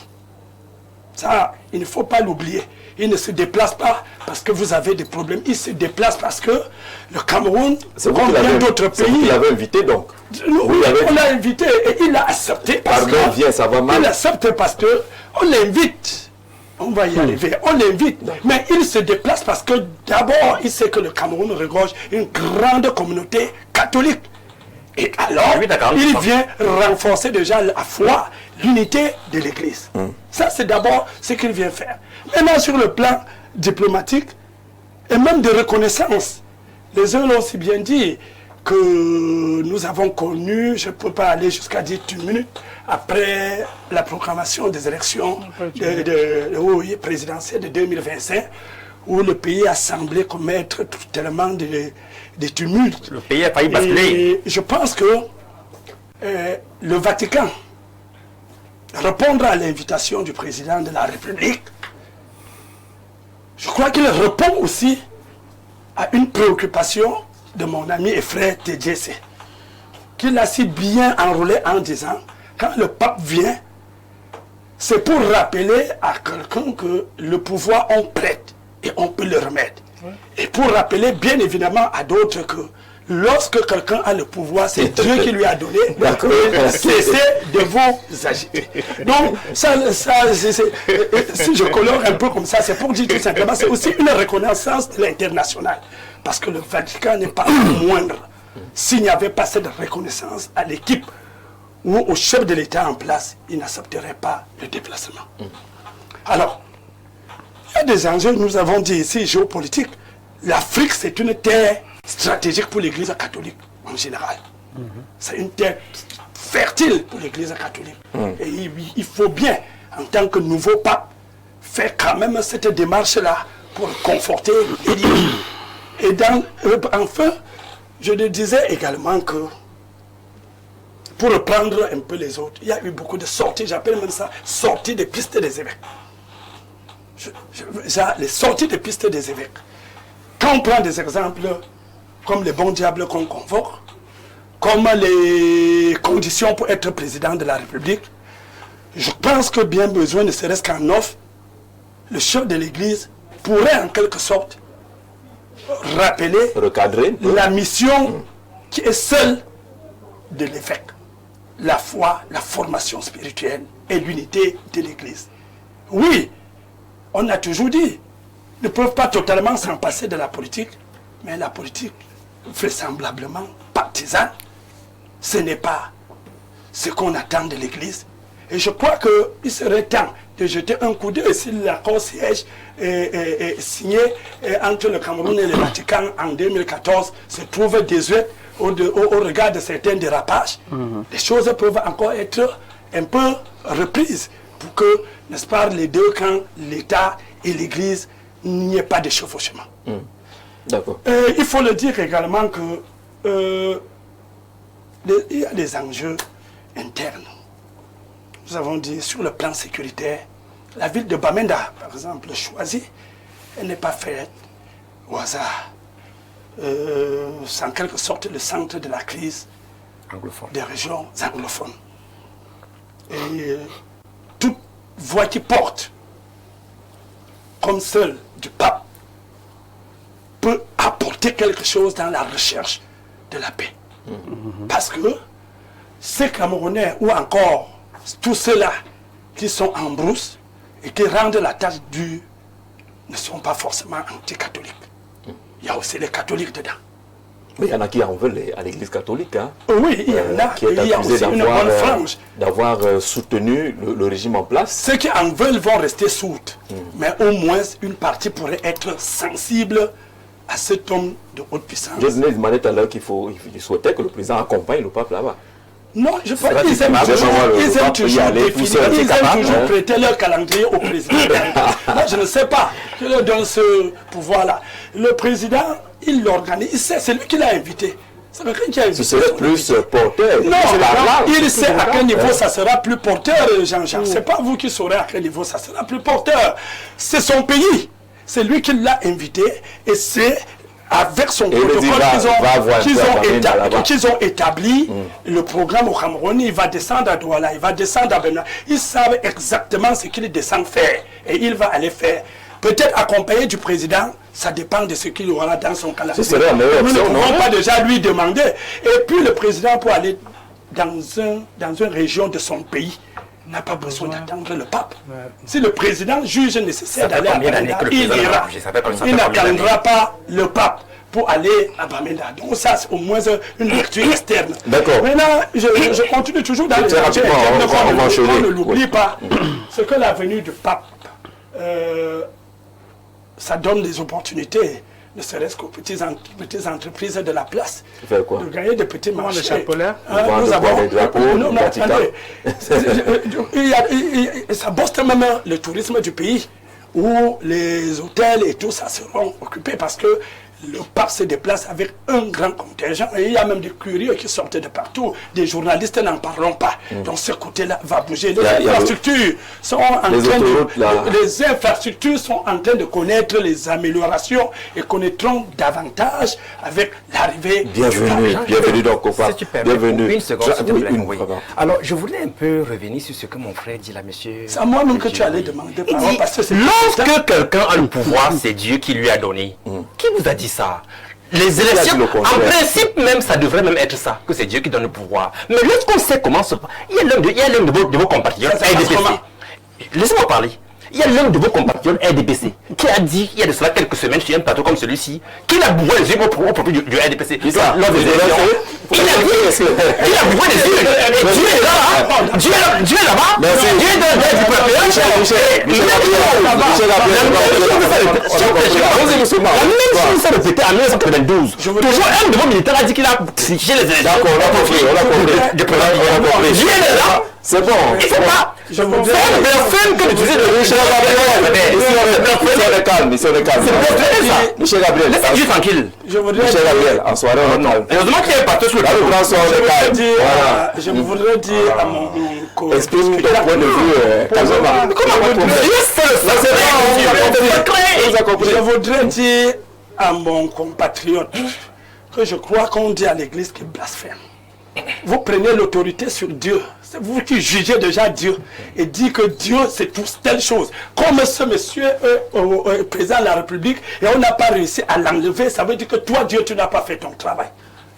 Ça, il ne faut pas l'oublier. Il ne se déplace pas parce que vous avez des problèmes. Il se déplace parce que le Cameroun, comme bien d'autres pays... Vous l'avez invité donc. Oui, on l'a invité et il a accepté parce que... Il accepte parce que on l'invite. On va y arriver. On l'invite. Mais il se déplace parce que d'abord, il sait que le Cameroun regorge une grande communauté catholique. Et alors, il vient renforcer déjà la foi, l'unité de l'Église. Ça, c'est d'abord ce qu'il vient faire. Maintenant, sur le plan diplomatique et même de reconnaissance, les uns l'ont si bien dit que nous avons connu, je ne peux pas aller jusqu'à 10 minutes, après la proclamation des élections présidentielles de 2025, où le pays a semblé commettre tellement de tumultes. Le pays a failli basculer. Je pense que le Vatican répondra à l'invitation du président de la République. Je crois qu'il répond aussi à une préoccupation de mon ami et frère TDC, qu'il a si bien enrôlé en disant, quand le pape vient, c'est pour rappeler à quelqu'un que le pouvoir on prête et on peut le remettre. Et pour rappeler bien évidemment à d'autres que lorsque quelqu'un a le pouvoir, c'est Dieu qui lui a donné, cessez de vous agiter. Donc, si je colore un peu comme ça, c'est pour dire tout simplement, c'est aussi une reconnaissance de l'international. Parce que le Vatican n'est pas moindre. S'il n'y avait pas cette reconnaissance à l'équipe ou au chef de l'État en place, il n'accepterait pas le déplacement. Alors, il y a des enjeux, nous avons dit ici, géopolitiques. L'Afrique, c'est une terre stratégique pour l'Église catholique en général. C'est une terre fertile pour l'Église catholique. Et il faut bien, en tant que nouveau pape, faire quand même cette démarche-là pour conforter l'Église. Et enfin, je le disais également que, pour reprendre un peu les autres, il y a eu beaucoup de sorties, j'appelle même ça sorties des pistes des évêques. Les sorties des pistes des évêques. Quand on prend des exemples comme les bons diables qu'on convoque, comme les conditions pour être président de la République, je pense que bien besoin, ne serait-ce qu'en offre, le chef de l'Église pourrait en quelque sorte rappeler recadrer la mission qui est celle de l'évêque. La foi, la formation spirituelle et l'unité de l'Église. Oui, on a toujours dit, ils ne peuvent pas totalement s'en passer de la politique, mais la politique, vraisemblablement partisane, ce n'est pas ce qu'on attend de l'Église. Et je crois qu'il serait temps de jeter un coup d'œil si l'accord siège signé entre le Cameroun et le Vatican en 2014 se trouve désuet au regard de certains dérapages. Les choses peuvent encore être un peu reprises pour que, n'est-ce pas, les deux camps, l'État et l'Église, n'y ait pas de chevauchement. D'accord. Il faut le dire également que il y a des enjeux internes. Nous avons dit sur le plan sécuritaire, la ville de Bamenda, par exemple, choisie, elle n'est pas faite au hasard. C'est en quelque sorte le centre de la crise anglophone des régions anglophones. Et toute voix qui porte comme celle du pape peut apporter quelque chose dans la recherche de la paix. Parce que ces Camerounais ou encore tous ceux-là qui sont en brousse et qui rendent la tâche dure ne sont pas forcément anti-catholiques. Il y a aussi les catholiques dedans. Mais il y en a qui en veulent à l'Église catholique. Hein, oui, il y en a. Qui est Il y a accusé aussi une bonne frange. d'avoir soutenu le régime en place. Ceux qui en veulent vont rester sourds. Mais au moins, une partie pourrait être sensible à cet homme de haute puissance. Je venais de demander tout à l'heure qu'il souhaitait que le président accompagne le pape là-bas. Non, je pense qu'ils aiment toujours prêter leur calendrier au président. Moi, je ne sais pas qui leur donne ce pouvoir-là. Le président, il l'organise, c'est lui qui l'a invité. C'est quelqu'un qui a invité. Ce serait plus porteur. Non, il sait à quel niveau ça sera plus porteur, Jean-Jean. C'est pas vous qui saurez à quel niveau ça sera plus porteur. C'est son pays. C'est lui qui l'a invité et c'est avec son protocole qu'ils ont établi le programme au Cameroun. Il va descendre à Douala, il va descendre à Benin. Ils savent exactement ce qu'il descend faire et il va aller faire. Peut-être accompagné du président, ça dépend de ce qu'il aura dans son calendrier. Nous ne pouvons pas déjà lui demander. Et puis le président, pour aller dans une région de son pays, n'a pas besoin d'attendre le pape. Si le président juge nécessaire d'aller à Bamenda, il ira. Il n'attendra pas le pape pour aller à Bamenda. Donc ça, c'est au moins une vertu externe. D'accord. Maintenant, je continue toujours dans les vertus externes. On ne l'oublie pas. Ce que la venue du pape, ça donne des opportunités, ne serait-ce qu'aux petites entreprises de la place, de gagner des petits marchés. Nous avons... Non, attendez. Ça bosse même le tourisme du pays, où les hôtels et tout ça seront occupés parce que le pape se déplace avec un grand contingent et il y a même des curieux qui sortent de partout. Des journalistes n'en parlons pas. Donc ce côté-là va bouger. Les infrastructures sont en train les infrastructures sont en train de connaître les améliorations et connaîtront davantage avec l'arrivée. Bienvenue donc au pape. Bienvenue. Une seconde, s'il te plaît. Oui. Alors je voulais un peu revenir sur ce que mon frère dit là, monsieur. C'est à moi-même que tu allais demander pardon parce que lorsque quelqu'un a le pouvoir, c'est Dieu qui lui a donné. Qui vous a dit ça? Les élections, en principe même, ça devrait même être ça, que c'est Dieu qui donne le pouvoir. Mais lorsqu'on sait comment se passe, il y a l'un de vos compatriotes, RDPC. Laissez-moi parler. Il y a l'un de vos compatriotes RDPC qui a dit, il y a de cela quelques semaines, sur un plateau comme celui-ci, qu'il a bourré les yeux au profit du RDPC. Lors des élections, il a bourré les yeux. Dieu est là, Dieu est là-bas, Dieu est dans le peuple. La même chose s'est répétée en 1992. Toujours un de vos militaires a dit qu'il a triché les élections. D'accord, on a compris. Dieu est là. C'est bon. Il ne faut pas. Je vous dis. Michel Gabriel. Michel Gabriel. Laissez Dieu tranquille. Michel Gabriel, en soirée, on parle. Heureusement qu'il y a pas tout sur le je voudrais dire à mon exprime ton point de vue. Je voudrais dire à mon compatriote que je crois qu'on dit à l'église qu'il blasphème. Vous prenez l'autorité sur Dieu. C'est vous qui jugez déjà Dieu et dites que Dieu c'est tout telle chose. Comme ce monsieur président de la République et on n'a pas réussi à l'enlever, ça veut dire que toi Dieu tu n'as pas fait ton travail.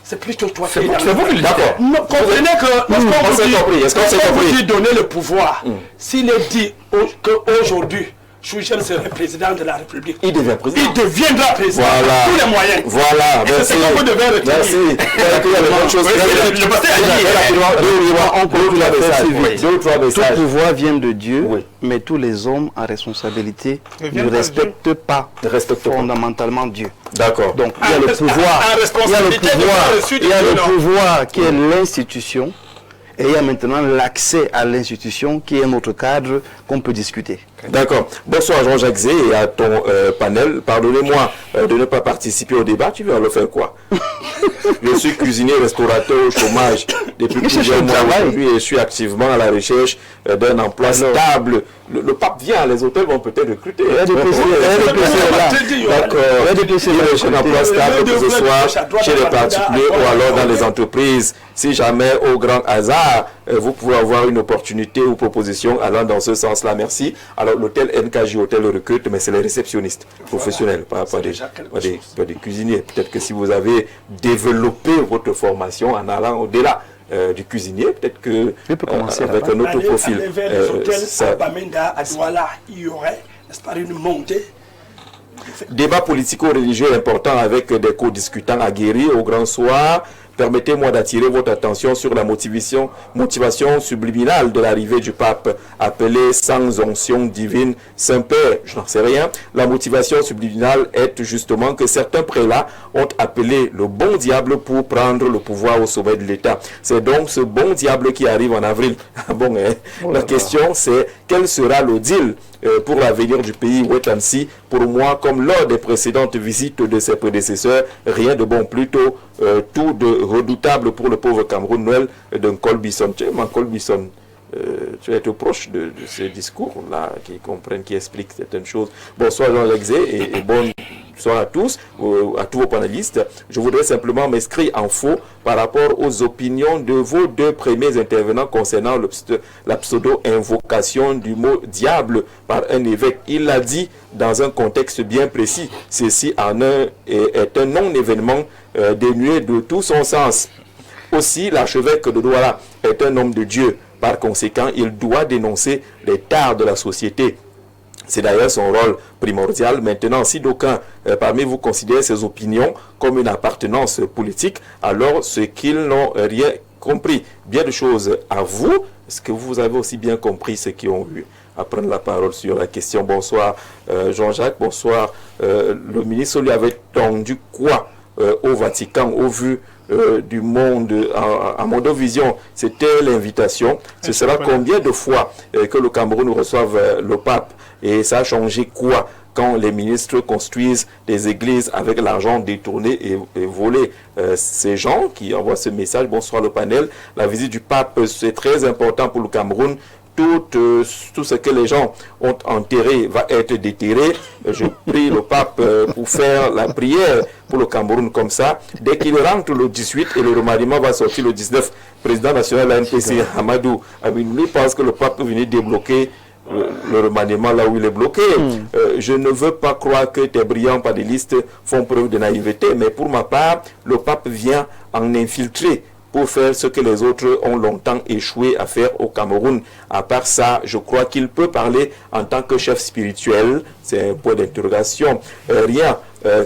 C'est plutôt toi qui es d'accord. Comprenez que lorsqu'on vous dit donner le pouvoir, s'il est dit qu'aujourd'hui Chouchen serait président de la République. Il devient président. Il deviendra président. Voilà. Tous les moyens. Voilà. Et c'est ce que vous devez retenir. Merci. Tout pouvoir vient de Dieu, mais tous les hommes en responsabilité ne respectent pas fondamentalement Dieu. D'accord. Donc il y a le pouvoir qui est l'institution. Et il y a maintenant l'accès à l'institution qui est notre cadre qu'on peut discuter. D'accord. Bonsoir Jean-Jacques Zé et à ton panel. Pardonnez-moi de ne pas participer au débat. Tu vas le faire quoi? Je suis cuisinier, restaurateur au chômage depuis plusieurs mois aujourd'hui et je suis activement à la recherche d'un emploi stable. Le pape vient, les hôtels vont peut-être recruter. D'accord. Un emploi stable que ce soit chez les particuliers ou alors dans les entreprises. Si jamais, au grand hasard, vous pouvez avoir une opportunité ou proposition allant dans ce sens-là. Merci. Alors, l'hôtel NKJ Hôtel recrute, mais c'est les réceptionnistes professionnels, pas des cuisiniers. Peut-être que si vous avez développé votre formation en allant au-delà du cuisinier, peut-être que avec un autre profil. À Douala, il y aurait, n'est-ce pas, une montée. Débat politico-religieux important avec des co-discutants aguerris au grand soir. Permettez-moi d'attirer votre attention sur la motivation subliminale de l'arrivée du pape, appelé sans onction divine Saint-Père. Je n'en sais rien. La motivation subliminale est justement que certains prélats ont appelé le bon diable pour prendre le pouvoir au sommet de l'État. C'est donc ce bon diable qui arrive en avril. La question c'est quel sera le deal pour l'avenir du pays Wait-and-See. Pour moi, comme lors des précédentes visites de ses prédécesseurs, rien de bon, plutôt tout de redoutable pour le pauvre Cameroun. Noël d'un Colbison. Tu es ma Colbison. Tu es proche de ces discours-là qui comprennent, qui expliquent certaines choses. Bonsoir Jean-Jacques Zé et bonsoir à tous vos panélistes. Je voudrais simplement m'inscrire en faux par rapport aux opinions de vos deux premiers intervenants concernant la pseudo-invocation du mot diable par un évêque. Il l'a dit dans un contexte bien précis. Ceci est un non-événement dénué de tout son sens. Aussi, l'archevêque de Douala est un homme de Dieu. Par conséquent, il doit dénoncer les tares de la société. C'est d'ailleurs son rôle primordial. Maintenant, si d'aucuns parmi vous considèrent ces opinions comme une appartenance politique, alors c'est qu'ils n'ont rien compris. Bien de choses à vous. Est-ce que vous avez aussi bien compris ceux qui ont eu à prendre la parole sur la question? Bonsoir Jean-Jacques, bonsoir. Le ministre lui avait tendu quoi au Vatican au vu du monde, à Mondovision, c'était l'invitation. Ce sera combien de fois que le Cameroun reçoive le pape? Et ça a changé quoi quand les ministres construisent des églises avec l'argent détourné et volé? Ces gens qui envoient ce message, bonsoir le panel, la visite du pape c'est très important pour le Cameroun. Tout ce que les gens ont enterré va être déterré. Je prie le pape pour faire la prière pour le Cameroun comme ça. Dès qu'il rentre le 18 et le remaniement va sortir le 19, président national de la NPC, Hamadou Aminouli, pense que le pape peut venir débloquer le remaniement là où il est bloqué. Je ne veux pas croire que tes brillants panélistes font preuve de naïveté, mais pour ma part, le pape vient en infiltrer pour faire ce que les autres ont longtemps échoué à faire au Cameroun. À part ça, je crois qu'il peut parler en tant que chef spirituel. C'est un point d'interrogation. Rien,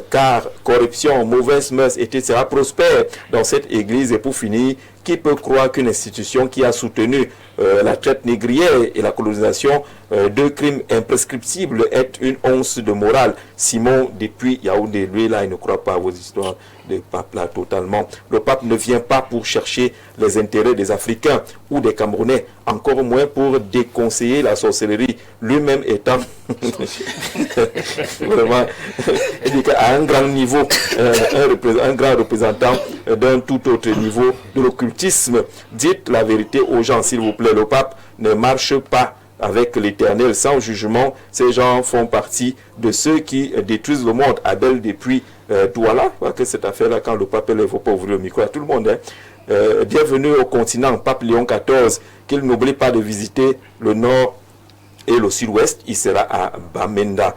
car corruption, mauvaise mœurs, etc. prospèrent dans cette église. Et pour finir, qui peut croire qu'une institution qui a soutenu la traite négrière et la colonisation, deux crimes imprescriptibles, est une once de morale? Simon, depuis Yaoundé, lui là, il ne croit pas à vos histoires de pape là totalement. Le pape ne vient pas pour chercher les intérêts des Africains ou des Camerounais, encore moins pour déconseiller la sorcellerie, lui-même étant vraiment à un grand niveau, un grand représentant d'un tout autre niveau de l'occultisme. Dites la vérité aux gens, s'il vous plaît. Le pape ne marche pas avec l'Éternel sans jugement. Ces gens font partie de ceux qui détruisent le monde. Abel depuis Douala, que cette affaire-là, quand le pape, il ne faut pas ouvrir le micro à tout le monde, bienvenue au continent, pape Léon XIV, qu'il n'oublie pas de visiter le nord et le sud-ouest. Il sera à Bamenda,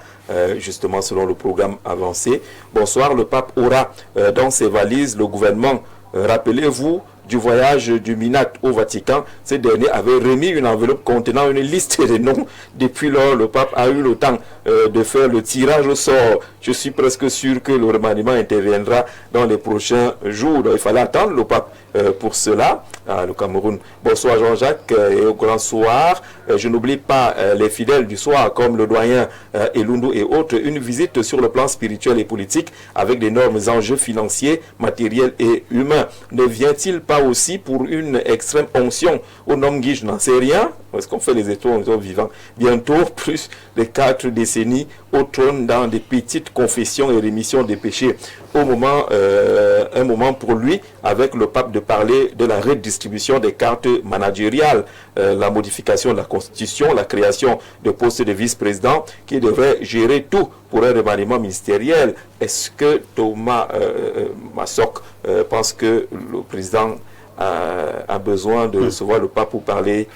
justement selon le programme avancé. Bonsoir, le pape aura dans ses valises le gouvernement. Rappelez-vous du voyage du Minat au Vatican. Ce dernier avait remis une enveloppe contenant une liste de noms. Depuis lors, le pape a eu le temps de faire le tirage au sort. Je suis presque sûr que le remaniement interviendra dans les prochains jours. Donc, il fallait attendre le pape pour cela, le Cameroun. Bonsoir Jean-Jacques et au grand soir. Je n'oublie pas les fidèles du soir comme le doyen Elundu et autres. Une visite sur le plan spirituel et politique avec d'énormes enjeux financiers, matériels et humains. Ne vient-il pas aussi pour une extrême onction au nom Guy? Je n'en sais rien. Est-ce qu'on fait les étoiles vivants? Bientôt, plus de 4 décennies au trône dans des petites confessions et rémissions des péchés. Un moment pour lui, avec le pape, de parler de la redistribution des cartes managériales, la modification de la Constitution, la création de postes de vice-président qui devrait gérer tout pour un remaniement ministériel. Est-ce que Thomas Massok pense que le président a besoin de recevoir le pape pour parler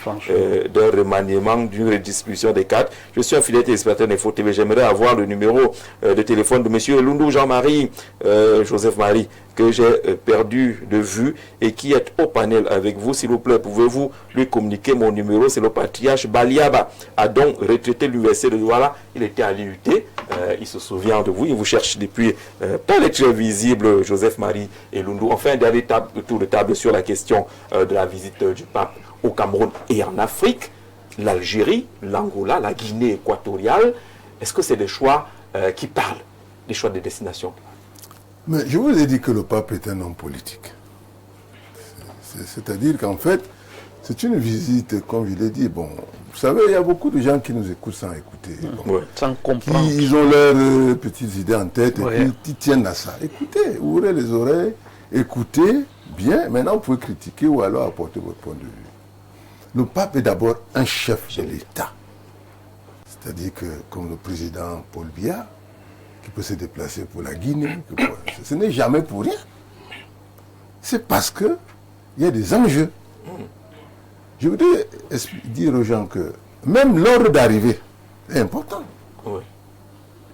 d'un remaniement, d'une redistribution des cartes? Je suis un fidèle téléspectateur d'Info TV. J'aimerais avoir le numéro de téléphone de M. Elundu Jean-Marie, Joseph Marie, que j'ai perdu de vue et qui est au panel avec vous. S'il vous plaît, pouvez-vous lui communiquer mon numéro? C'est le patriarche Baliaba, a donc retraité de l'université de Douala. Il était à l'UT. Il se souvient de vous. Il vous cherche depuis pas les très visibles, Joseph Marie Elundu. Enfin, un dernier tour de table sur la question de la visite du pape au Cameroun et en Afrique. L'Algérie, l'Angola, la Guinée équatoriale. Est-ce que c'est des choix qui parlent, des choix de destination? Mais je vous ai dit que le pape est un homme politique. C'est-à-dire qu'en fait, c'est une visite, comme je l'ai dit, bon, vous savez, il y a beaucoup de gens qui nous écoutent sans écouter. Bon, sans comprendre. Ils ont leurs petites idées en tête et puis ils tiennent à ça. Écoutez, ouvrez les oreilles, écoutez bien. Maintenant, vous pouvez critiquer ou alors apporter votre point de vue. Le pape est d'abord un chef de l'État. C'est-à-dire que, comme le président Paul Biya, qui peut se déplacer pour la Guinée, ce n'est jamais pour rien. C'est parce qu'il y a des enjeux. Je voudrais dire aux gens que même l'ordre d'arrivée est important. Oui.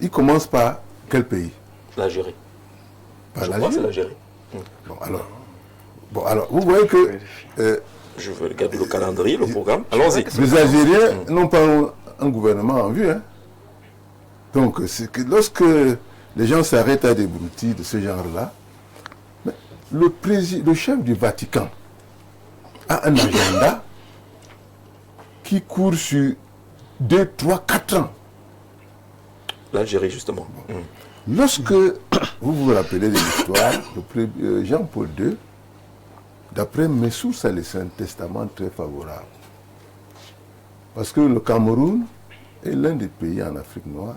Il commence par quel pays? L'Algérie. Par l'Algérie. C'est l'Algérie. Bon, alors, vous voyez que... je veux regarder le calendrier, le programme. Allons-y. Les Algériens n'ont pas un gouvernement en vue. Hein. Donc, c'est que lorsque les gens s'arrêtent à des broutilles de ce genre-là, le chef du Vatican a un agenda qui court sur 2, 3, 4 ans. L'Algérie, justement. Lorsque vous vous rappelez de l'histoire, Jean-Paul II, d'après mes sources, a laissé un testament très favorable. Parce que le Cameroun est l'un des pays en Afrique noire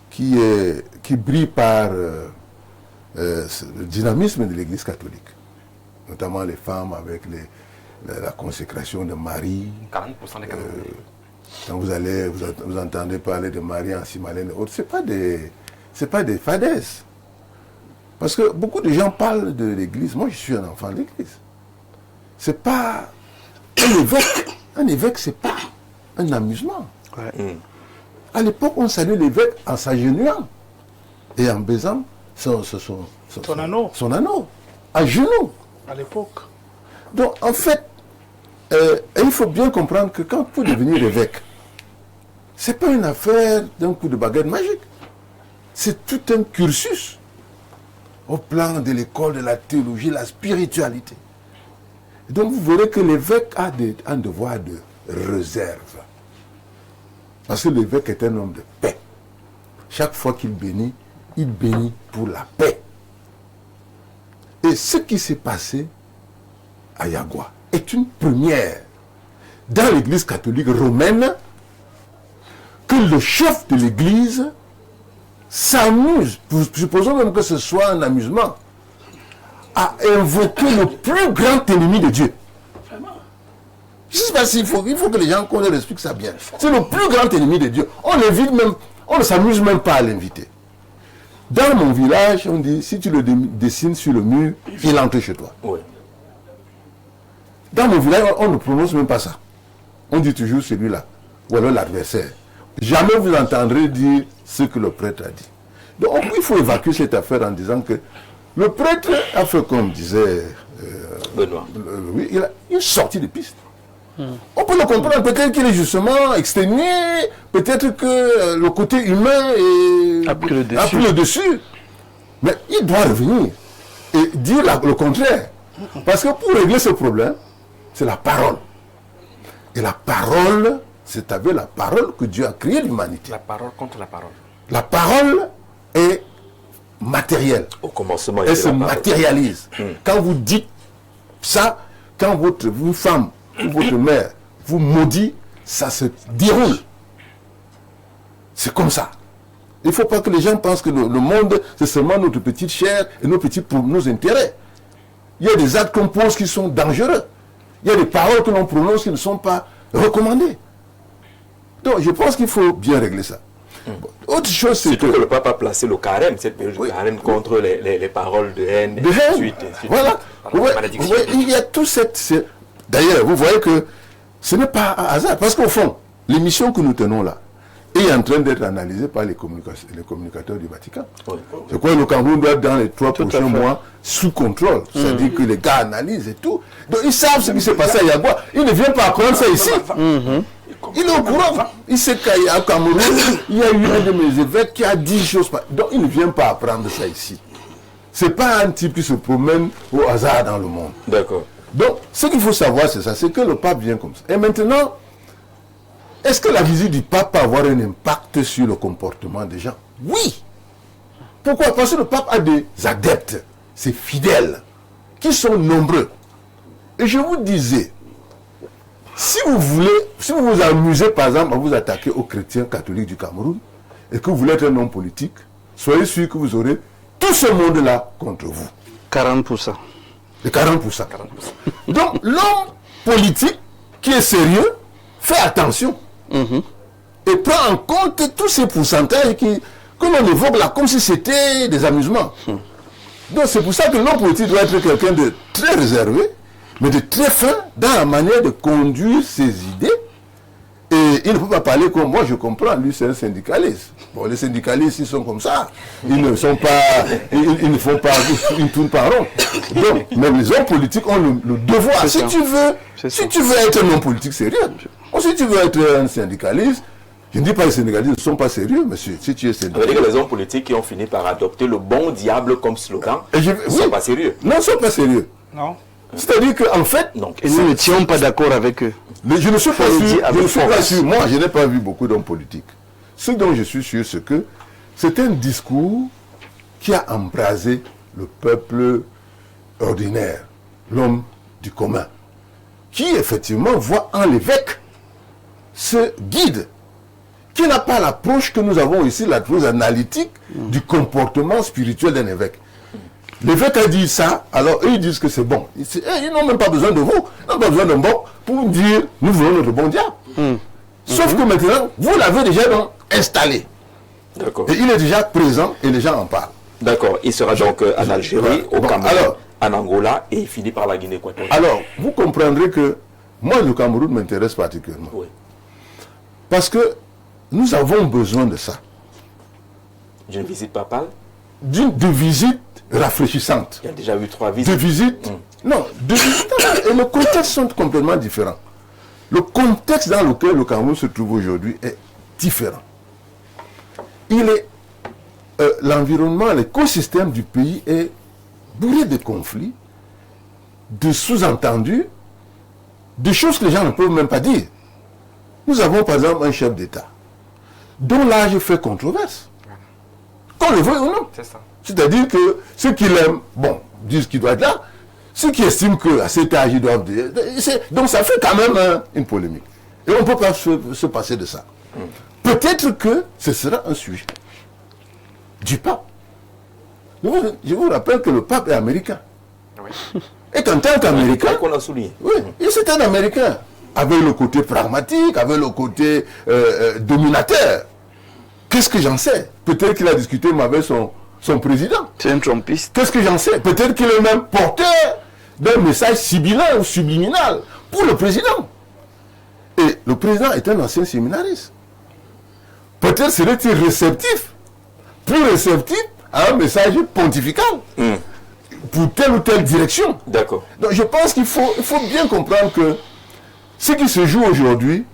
qui brille par le dynamisme de l'Église catholique. Notamment les femmes avec la consécration de Marie. 40% des Camerounais. Quand vous entendez parler de Marie en Simalène et autres, ce n'est pas des fadaises. Parce que beaucoup de gens parlent de l'Église. Moi, je suis un enfant de l'Église. C'est pas un évêque. Un évêque, c'est pas un amusement. Ouais. À l'époque, on saluait l'évêque en s'agenouillant et en baisant son anneau, à genoux. À l'époque. Donc, en fait, il faut bien comprendre que quand vous devenir évêque, ce n'est pas une affaire d'un coup de baguette magique. C'est tout un cursus au plan de l'école, de la théologie, la spiritualité. Et donc, vous verrez que l'évêque a un devoir de réserve. Parce que l'évêque est un homme de paix. Chaque fois qu'il bénit pour la paix. Et ce qui s'est passé à Yagua est une première dans l'Église catholique romaine que le chef de l'Église s'amuse, supposons même que ce soit un amusement, à invoquer le plus grand ennemi de Dieu. Je ne sais pas s'il faut que les gens qu'on leur explique ça bien. C'est le plus grand ennemi de Dieu. On ne s'amuse même pas à l'inviter. Dans mon village, on dit, si tu le dessines sur le mur, il entre chez toi. Oui. Dans mon village, on ne prononce même pas ça. On dit toujours celui-là, ou alors l'adversaire. Jamais vous entendrez dire ce que le prêtre a dit. Donc il faut évacuer cette affaire en disant que le prêtre a fait comme disait Benoît. Oui, il a une sortie de piste. On peut le comprendre, peut-être qu'il est justement exténué, peut-être que le côté humain a pris le dessus. Mais il doit revenir et dire le contraire. Parce que pour régler ce problème, c'est la parole. Et la parole, c'est avec la parole que Dieu a créé l'humanité. La parole contre la parole. La parole est matérielle. Au commencement, elle se matérialise. Quand vous dites ça, quand votre femme ou votre mère vous maudit, ça se déroule. C'est comme ça. Il ne faut pas que les gens pensent que le monde, c'est seulement notre petite chair et nos intérêts. Il y a des actes qu'on pose qui sont dangereux. Il y a des paroles que l'on prononce qui ne sont pas recommandées. Donc, je pense qu'il faut bien régler ça. Autre chose, c'est que le pape a placé le carême, cette période de carême contre les paroles de haine. De haine. Voilà. Il y a tout cette... D'ailleurs, vous voyez que ce n'est pas un hasard. Parce qu'au fond, l'émission que nous tenons là est en train d'être analysée par les communicateurs du Vatican. Oui. C'est quoi, le Cameroun doit être dans les 3 prochains mois sous contrôle. C'est-à-dire que les gars analysent et tout. Donc ils savent ce qui s'est passé à Yagua. Ils ne viennent pas apprendre ça ici. Il est au courant. Il sait qu'à Cameroun, il y a eu un de mes évêques qui a dit choses. Donc il ne vient pas apprendre ça ici. Ce n'est pas un type qui se promène au hasard dans le monde. D'accord. Donc ce qu'il faut savoir, c'est ça. C'est que le pape vient comme ça. Et maintenant, est-ce que la visite du pape peut avoir un impact sur le comportement des gens? Oui. Pourquoi? Parce que le pape a des adeptes, ses fidèles, qui sont nombreux. Et je vous disais, si vous vous amusez par exemple à vous attaquer aux chrétiens catholiques du Cameroun, et que vous voulez être un homme politique, soyez sûr que vous aurez tout ce monde-là contre vous. 40%. Les 40%. Donc l'homme politique qui est sérieux fait attention. Et prend en compte tous ces pourcentages que l'on évoque là comme si c'était des amusements. Donc c'est pour ça que l'homme politique doit être quelqu'un de très réservé, mais de très fin dans la manière de conduire ses idées. Et il ne peut pas parler comme moi, je comprends, lui c'est un syndicaliste. Bon, les syndicalistes, ils sont comme ça. Ils ne sont pas, ils ne font pas, ils ne tournent pas rond. Donc, même les hommes politiques ont le devoir. Si tu veux être un homme politique sérieux, ou si tu veux être un syndicaliste, je ne dis pas que les syndicalistes ne sont pas sérieux, monsieur. Si tu es syndicaliste. Ça veut dire que les hommes politiques qui ont fini par adopter le bon diable comme slogan ne sont pas sérieux. Non, ils ne sont pas sérieux. Non. C'est-à-dire qu'en fait... Et nous n'étions pas d'accord avec eux. Mais je ne suis pas sûr. Moi, je n'ai pas vu beaucoup d'hommes politiques. Ce dont je suis sûr, c'est que c'est un discours qui a embrasé le peuple ordinaire, l'homme du commun, qui effectivement voit en l'évêque ce guide, qui n'a pas l'approche que nous avons ici, l'approche analytique du comportement spirituel d'un évêque. L'évêque a dit ça, alors eux ils disent que c'est bon. Ils n'ont même pas besoin de vous, ils n'ont pas besoin d'un bon pour dire nous voulons notre bon diable. Sauf que maintenant, vous l'avez déjà installé. D'accord. Et il est déjà présent et les gens en parlent. D'accord. Il sera donc en Algérie, au Cameroun, en Angola et il finit par la Guinée équatoriale. Alors, vous comprendrez que moi, le Cameroun m'intéresse particulièrement. Oui. Parce que nous avons besoin de ça. D'une visite papale? De visites rafraîchissantes. Il y a déjà eu 3 visites. De visites. Non, de visites. Et le contexte sont complètement différents. Le contexte dans lequel le Cameroun se trouve aujourd'hui est différent. L'environnement, l'écosystème du pays est bourré de conflits, de sous-entendus, de choses que les gens ne peuvent même pas dire. Nous avons par exemple un chef d'État dont l'âge fait controverse. Qu'on le veuille ou non. C'est ça. C'est-à-dire que ceux qui l'aiment, bon, disent qu'il doit être là. Ceux qui estiment qu'à cet âge, ils doivent... Donc ça fait quand même une polémique. Et on ne peut pas se passer de ça. Peut-être que ce sera un sujet du pape. Je vous rappelle que le pape est américain. Oui. Et en tant qu'américain... qu'on a souligné. Oui, c'est un américain. Avec le côté pragmatique, avec le côté dominateur. Qu'est-ce que j'en sais? Peut-être qu'il a discuté avec son son président. C'est un trumpiste. Qu'est-ce que j'en sais? Peut-être qu'il est même porteur d'un message sibyllin ou subliminal pour le président. Et le président est un ancien séminariste. Peut-être serait-il réceptif, plus réceptif à un message pontifical pour telle ou telle direction. D'accord. Donc je pense qu'il faut bien comprendre que ce qui se joue aujourd'hui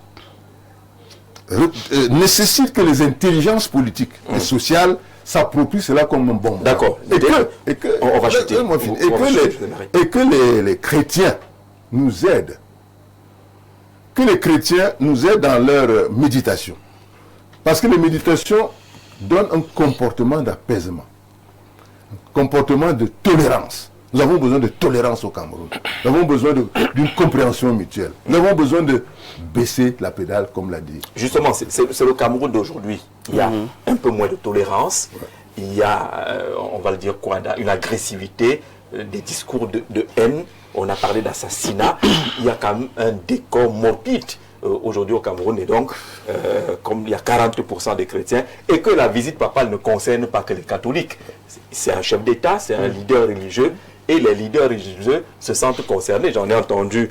nécessite que les intelligences politiques et sociales s'approprient cela comme un bon. D'accord. Et que on va chuter. Et que les chrétiens nous aident. Que les chrétiens nous aident dans leur méditation. Parce que les méditations donnent un comportement d'apaisement, un comportement de tolérance. Nous avons besoin de tolérance au Cameroun. Nous avons besoin d'une compréhension mutuelle. Nous avons besoin de baisser la pédale, comme l'a dit. Justement, c'est le Cameroun d'aujourd'hui. Il y a un peu moins de tolérance. Ouais. Il y a, on va le dire quoi, une agressivité, des discours de haine. On a parlé d'assassinat. Il y a quand même un décor morbide aujourd'hui au Cameroun. Et donc, comme il y a 40% des chrétiens, et que la visite papale ne concerne pas que les catholiques. C'est un chef d'État, c'est un leader religieux. Et les leaders religieux se sentent concernés. J'en ai entendu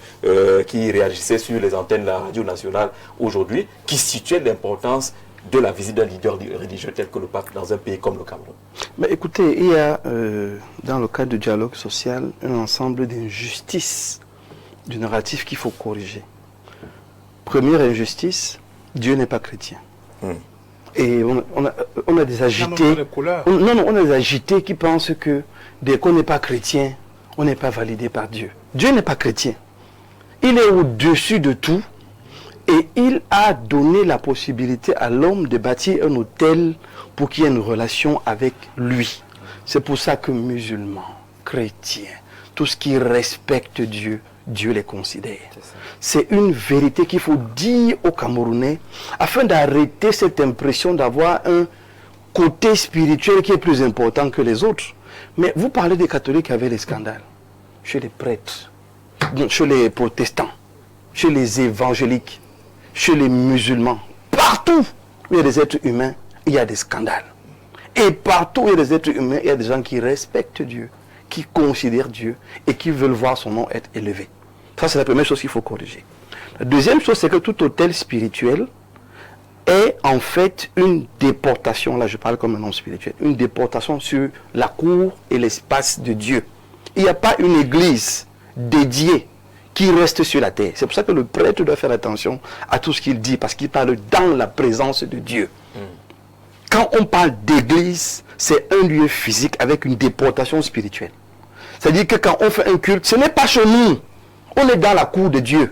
qui réagissaient sur les antennes de la radio nationale aujourd'hui, qui situaient l'importance de la visite d'un leader religieux tel que le pape dans un pays comme le Cameroun. Mais écoutez, il y a dans le cadre du dialogue social un ensemble d'injustices du narratif qu'il faut corriger. Première injustice, Dieu n'est pas chrétien. Et on a des agités. On a des agités qui pensent que dès qu'on n'est pas chrétien, on n'est pas validé par Dieu. Dieu n'est pas chrétien. Il est au-dessus de tout et il a donné la possibilité à l'homme de bâtir un autel pour qu'il y ait une relation avec lui. C'est pour ça que musulmans, chrétiens, tout ce qui respecte Dieu, Dieu les considère. C'est une vérité qu'il faut dire aux Camerounais afin d'arrêter cette impression d'avoir un côté spirituel qui est plus important que les autres. Mais vous parlez des catholiques avec les scandales, chez les prêtres, chez les protestants, chez les évangéliques, chez les musulmans. Partout où il y a des êtres humains, il y a des scandales. Et partout où il y a des êtres humains, il y a des gens qui respectent Dieu, qui considèrent Dieu et qui veulent voir son nom être élevé. Ça, c'est la première chose qu'il faut corriger. La deuxième chose, c'est que tout autel spirituel est en fait une déportation, là je parle comme un homme spirituel, une déportation sur la cour et l'espace de Dieu. Il n'y a pas une église dédiée qui reste sur la terre. C'est pour ça que le prêtre doit faire attention à tout ce qu'il dit, parce qu'il parle dans la présence de Dieu. Quand on parle d'église, c'est un lieu physique avec une déportation spirituelle. C'est-à-dire que quand on fait un culte, ce n'est pas chez nous, on est dans la cour de Dieu.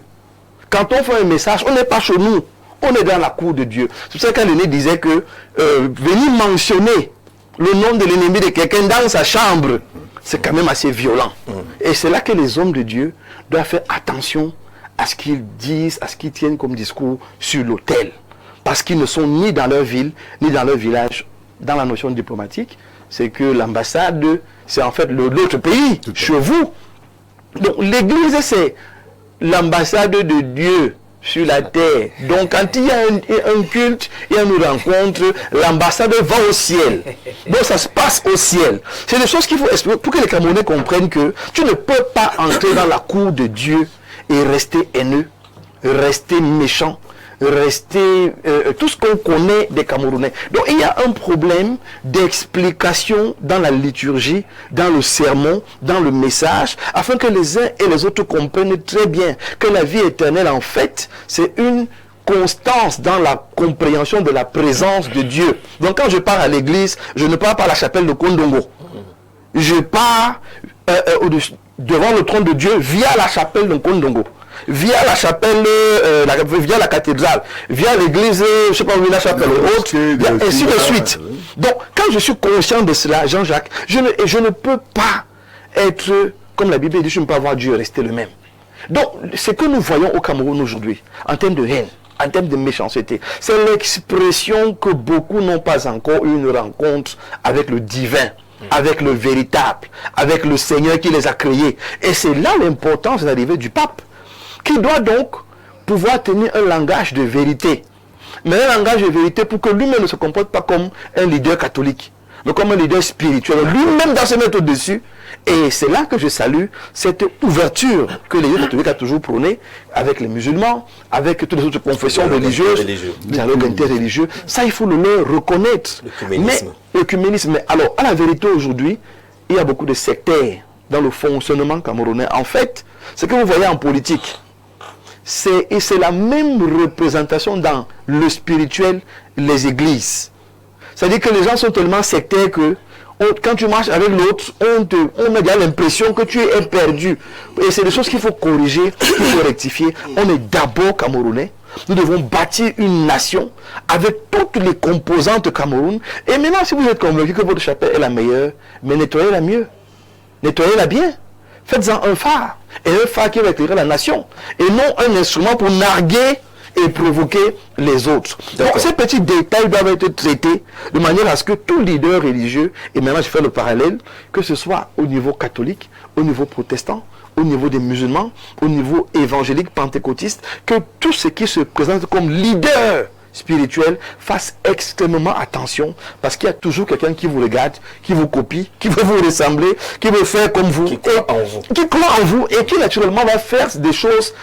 Quand on fait un message, on n'est pas chez nous, on est dans la cour de Dieu. C'est pour ça qu'un aîné disait que venir mentionner le nom de l'ennemi de quelqu'un dans sa chambre, c'est quand même assez violent. Et c'est là que les hommes de Dieu doivent faire attention à ce qu'ils disent, à ce qu'ils tiennent comme discours sur l'autel. Parce qu'ils ne sont ni dans leur ville, ni dans leur village. Dans la notion diplomatique, c'est que l'ambassade, c'est en fait l'autre pays, chez vous. Donc l'église, c'est l'ambassade de Dieu sur la terre. Donc quand il y a un culte, il y a une rencontre, l'ambassade va au ciel. Donc ça se passe au ciel. C'est des choses qu'il faut expliquer pour que les Camerounais comprennent que tu ne peux pas entrer dans la cour de Dieu et rester haineux, rester méchant, rester tout ce qu'on connaît des Camerounais. Donc il y a un problème d'explication dans la liturgie, dans le sermon, dans le message, afin que les uns et les autres comprennent très bien que la vie éternelle, en fait, c'est une constance dans la compréhension de la présence de Dieu. Donc quand je pars à l'église, je ne pars pas à la chapelle de Kondongo. Je pars devant le trône de Dieu via la chapelle de Kondongo, via la chapelle, via la cathédrale, via l'église, je ne sais pas où la chapelle haute, ainsi de suite. Donc, quand je suis conscient de cela, Jean-Jacques, je ne peux pas être, comme la Bible dit, je ne peux pas voir Dieu rester le même. Donc, ce que nous voyons au Cameroun aujourd'hui, en termes de haine, en termes de méchanceté, c'est l'expression que beaucoup n'ont pas encore eu une rencontre avec le divin, avec le véritable, avec le Seigneur qui les a créés. Et c'est là l'importance de l'arrivée du pape, qui doit donc pouvoir tenir un langage de vérité. Mais un langage de vérité pour que lui-même ne se comporte pas comme un leader catholique, mais comme un leader spirituel, lui-même dans se mettre au-dessus. Et c'est là que je salue cette ouverture que l'Église catholique a toujours prônée avec les musulmans, avec toutes les autres confessions religieuses, le dialogue interreligieux. Ça, il faut le leur reconnaître. L'œcuménisme. Mais alors, à la vérité, aujourd'hui, il y a beaucoup de sectaires dans le fonctionnement camerounais. En fait, ce que vous voyez en politique, c'est la même représentation dans le spirituel, les églises. C'est-à-dire que les gens sont tellement sectaires que quand tu marches avec l'autre, on a déjà l'impression que tu es perdu. Et c'est des choses qu'il faut corriger, qu'il faut rectifier. On est d'abord Camerounais. Nous devons bâtir une nation avec toutes les composantes Cameroun. Et maintenant, si vous êtes convaincu que votre chapelle est la meilleure, mais nettoyez-la mieux. Nettoyez-la bien. Faites-en un phare. Et un phare qui va éclairer la nation. Et non un instrument pour narguer et provoquer les autres. Donc ces petits détails doivent être traités de manière à ce que tout leader religieux, et maintenant je fais le parallèle, que ce soit au niveau catholique, au niveau protestant, au niveau des musulmans, au niveau évangélique, pentecôtiste, que tout ce qui se présente comme leader spirituel fasse extrêmement attention, parce qu'il y a toujours quelqu'un qui vous regarde, qui vous copie, qui veut vous ressembler, qui veut faire comme vous, qui croit en vous et qui naturellement va faire des choses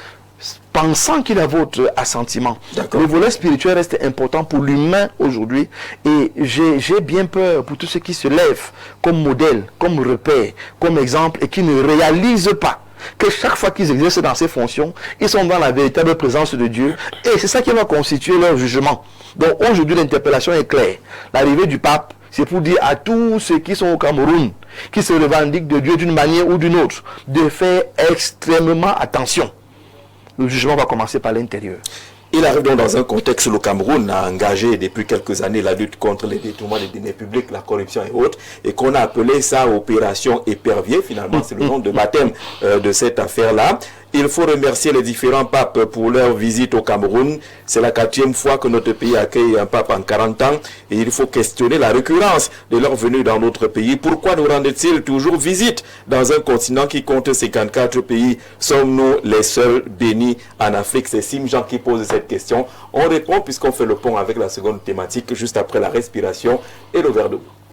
pensant qu'il a votre assentiment. Le volet spirituel reste important pour l'humain aujourd'hui, et j'ai bien peur pour tous ceux qui se lèvent comme modèle, comme repère, comme exemple, et qui ne réalisent pas que chaque fois qu'ils exercent dans ces fonctions, ils sont dans la véritable présence de Dieu, et c'est ça qui va constituer leur jugement. Donc aujourd'hui l'interpellation est claire. L'arrivée du pape, c'est pour dire à tous ceux qui sont au Cameroun, qui se revendiquent de Dieu d'une manière ou d'une autre, de faire extrêmement attention. Le jugement va commencer par l'intérieur. Il arrive donc dans un contexte où le Cameroun a engagé depuis quelques années la lutte contre les détournements des deniers publics, la corruption et autres, et qu'on a appelé ça opération Épervier. Finalement, c'est le nom de baptême de cette affaire-là. Il faut remercier les différents papes pour leur visite au Cameroun. C'est la 4e fois que notre pays accueille un pape en 40 ans. Et il faut questionner la récurrence de leur venue dans notre pays. Pourquoi nous rendent-ils toujours visite dans un continent qui compte 54 pays? Sommes-nous les seuls bénis en Afrique? C'est Sim Jean qui pose cette question. On répond puisqu'on fait le pont avec la seconde thématique juste après la respiration et le verre d'eau.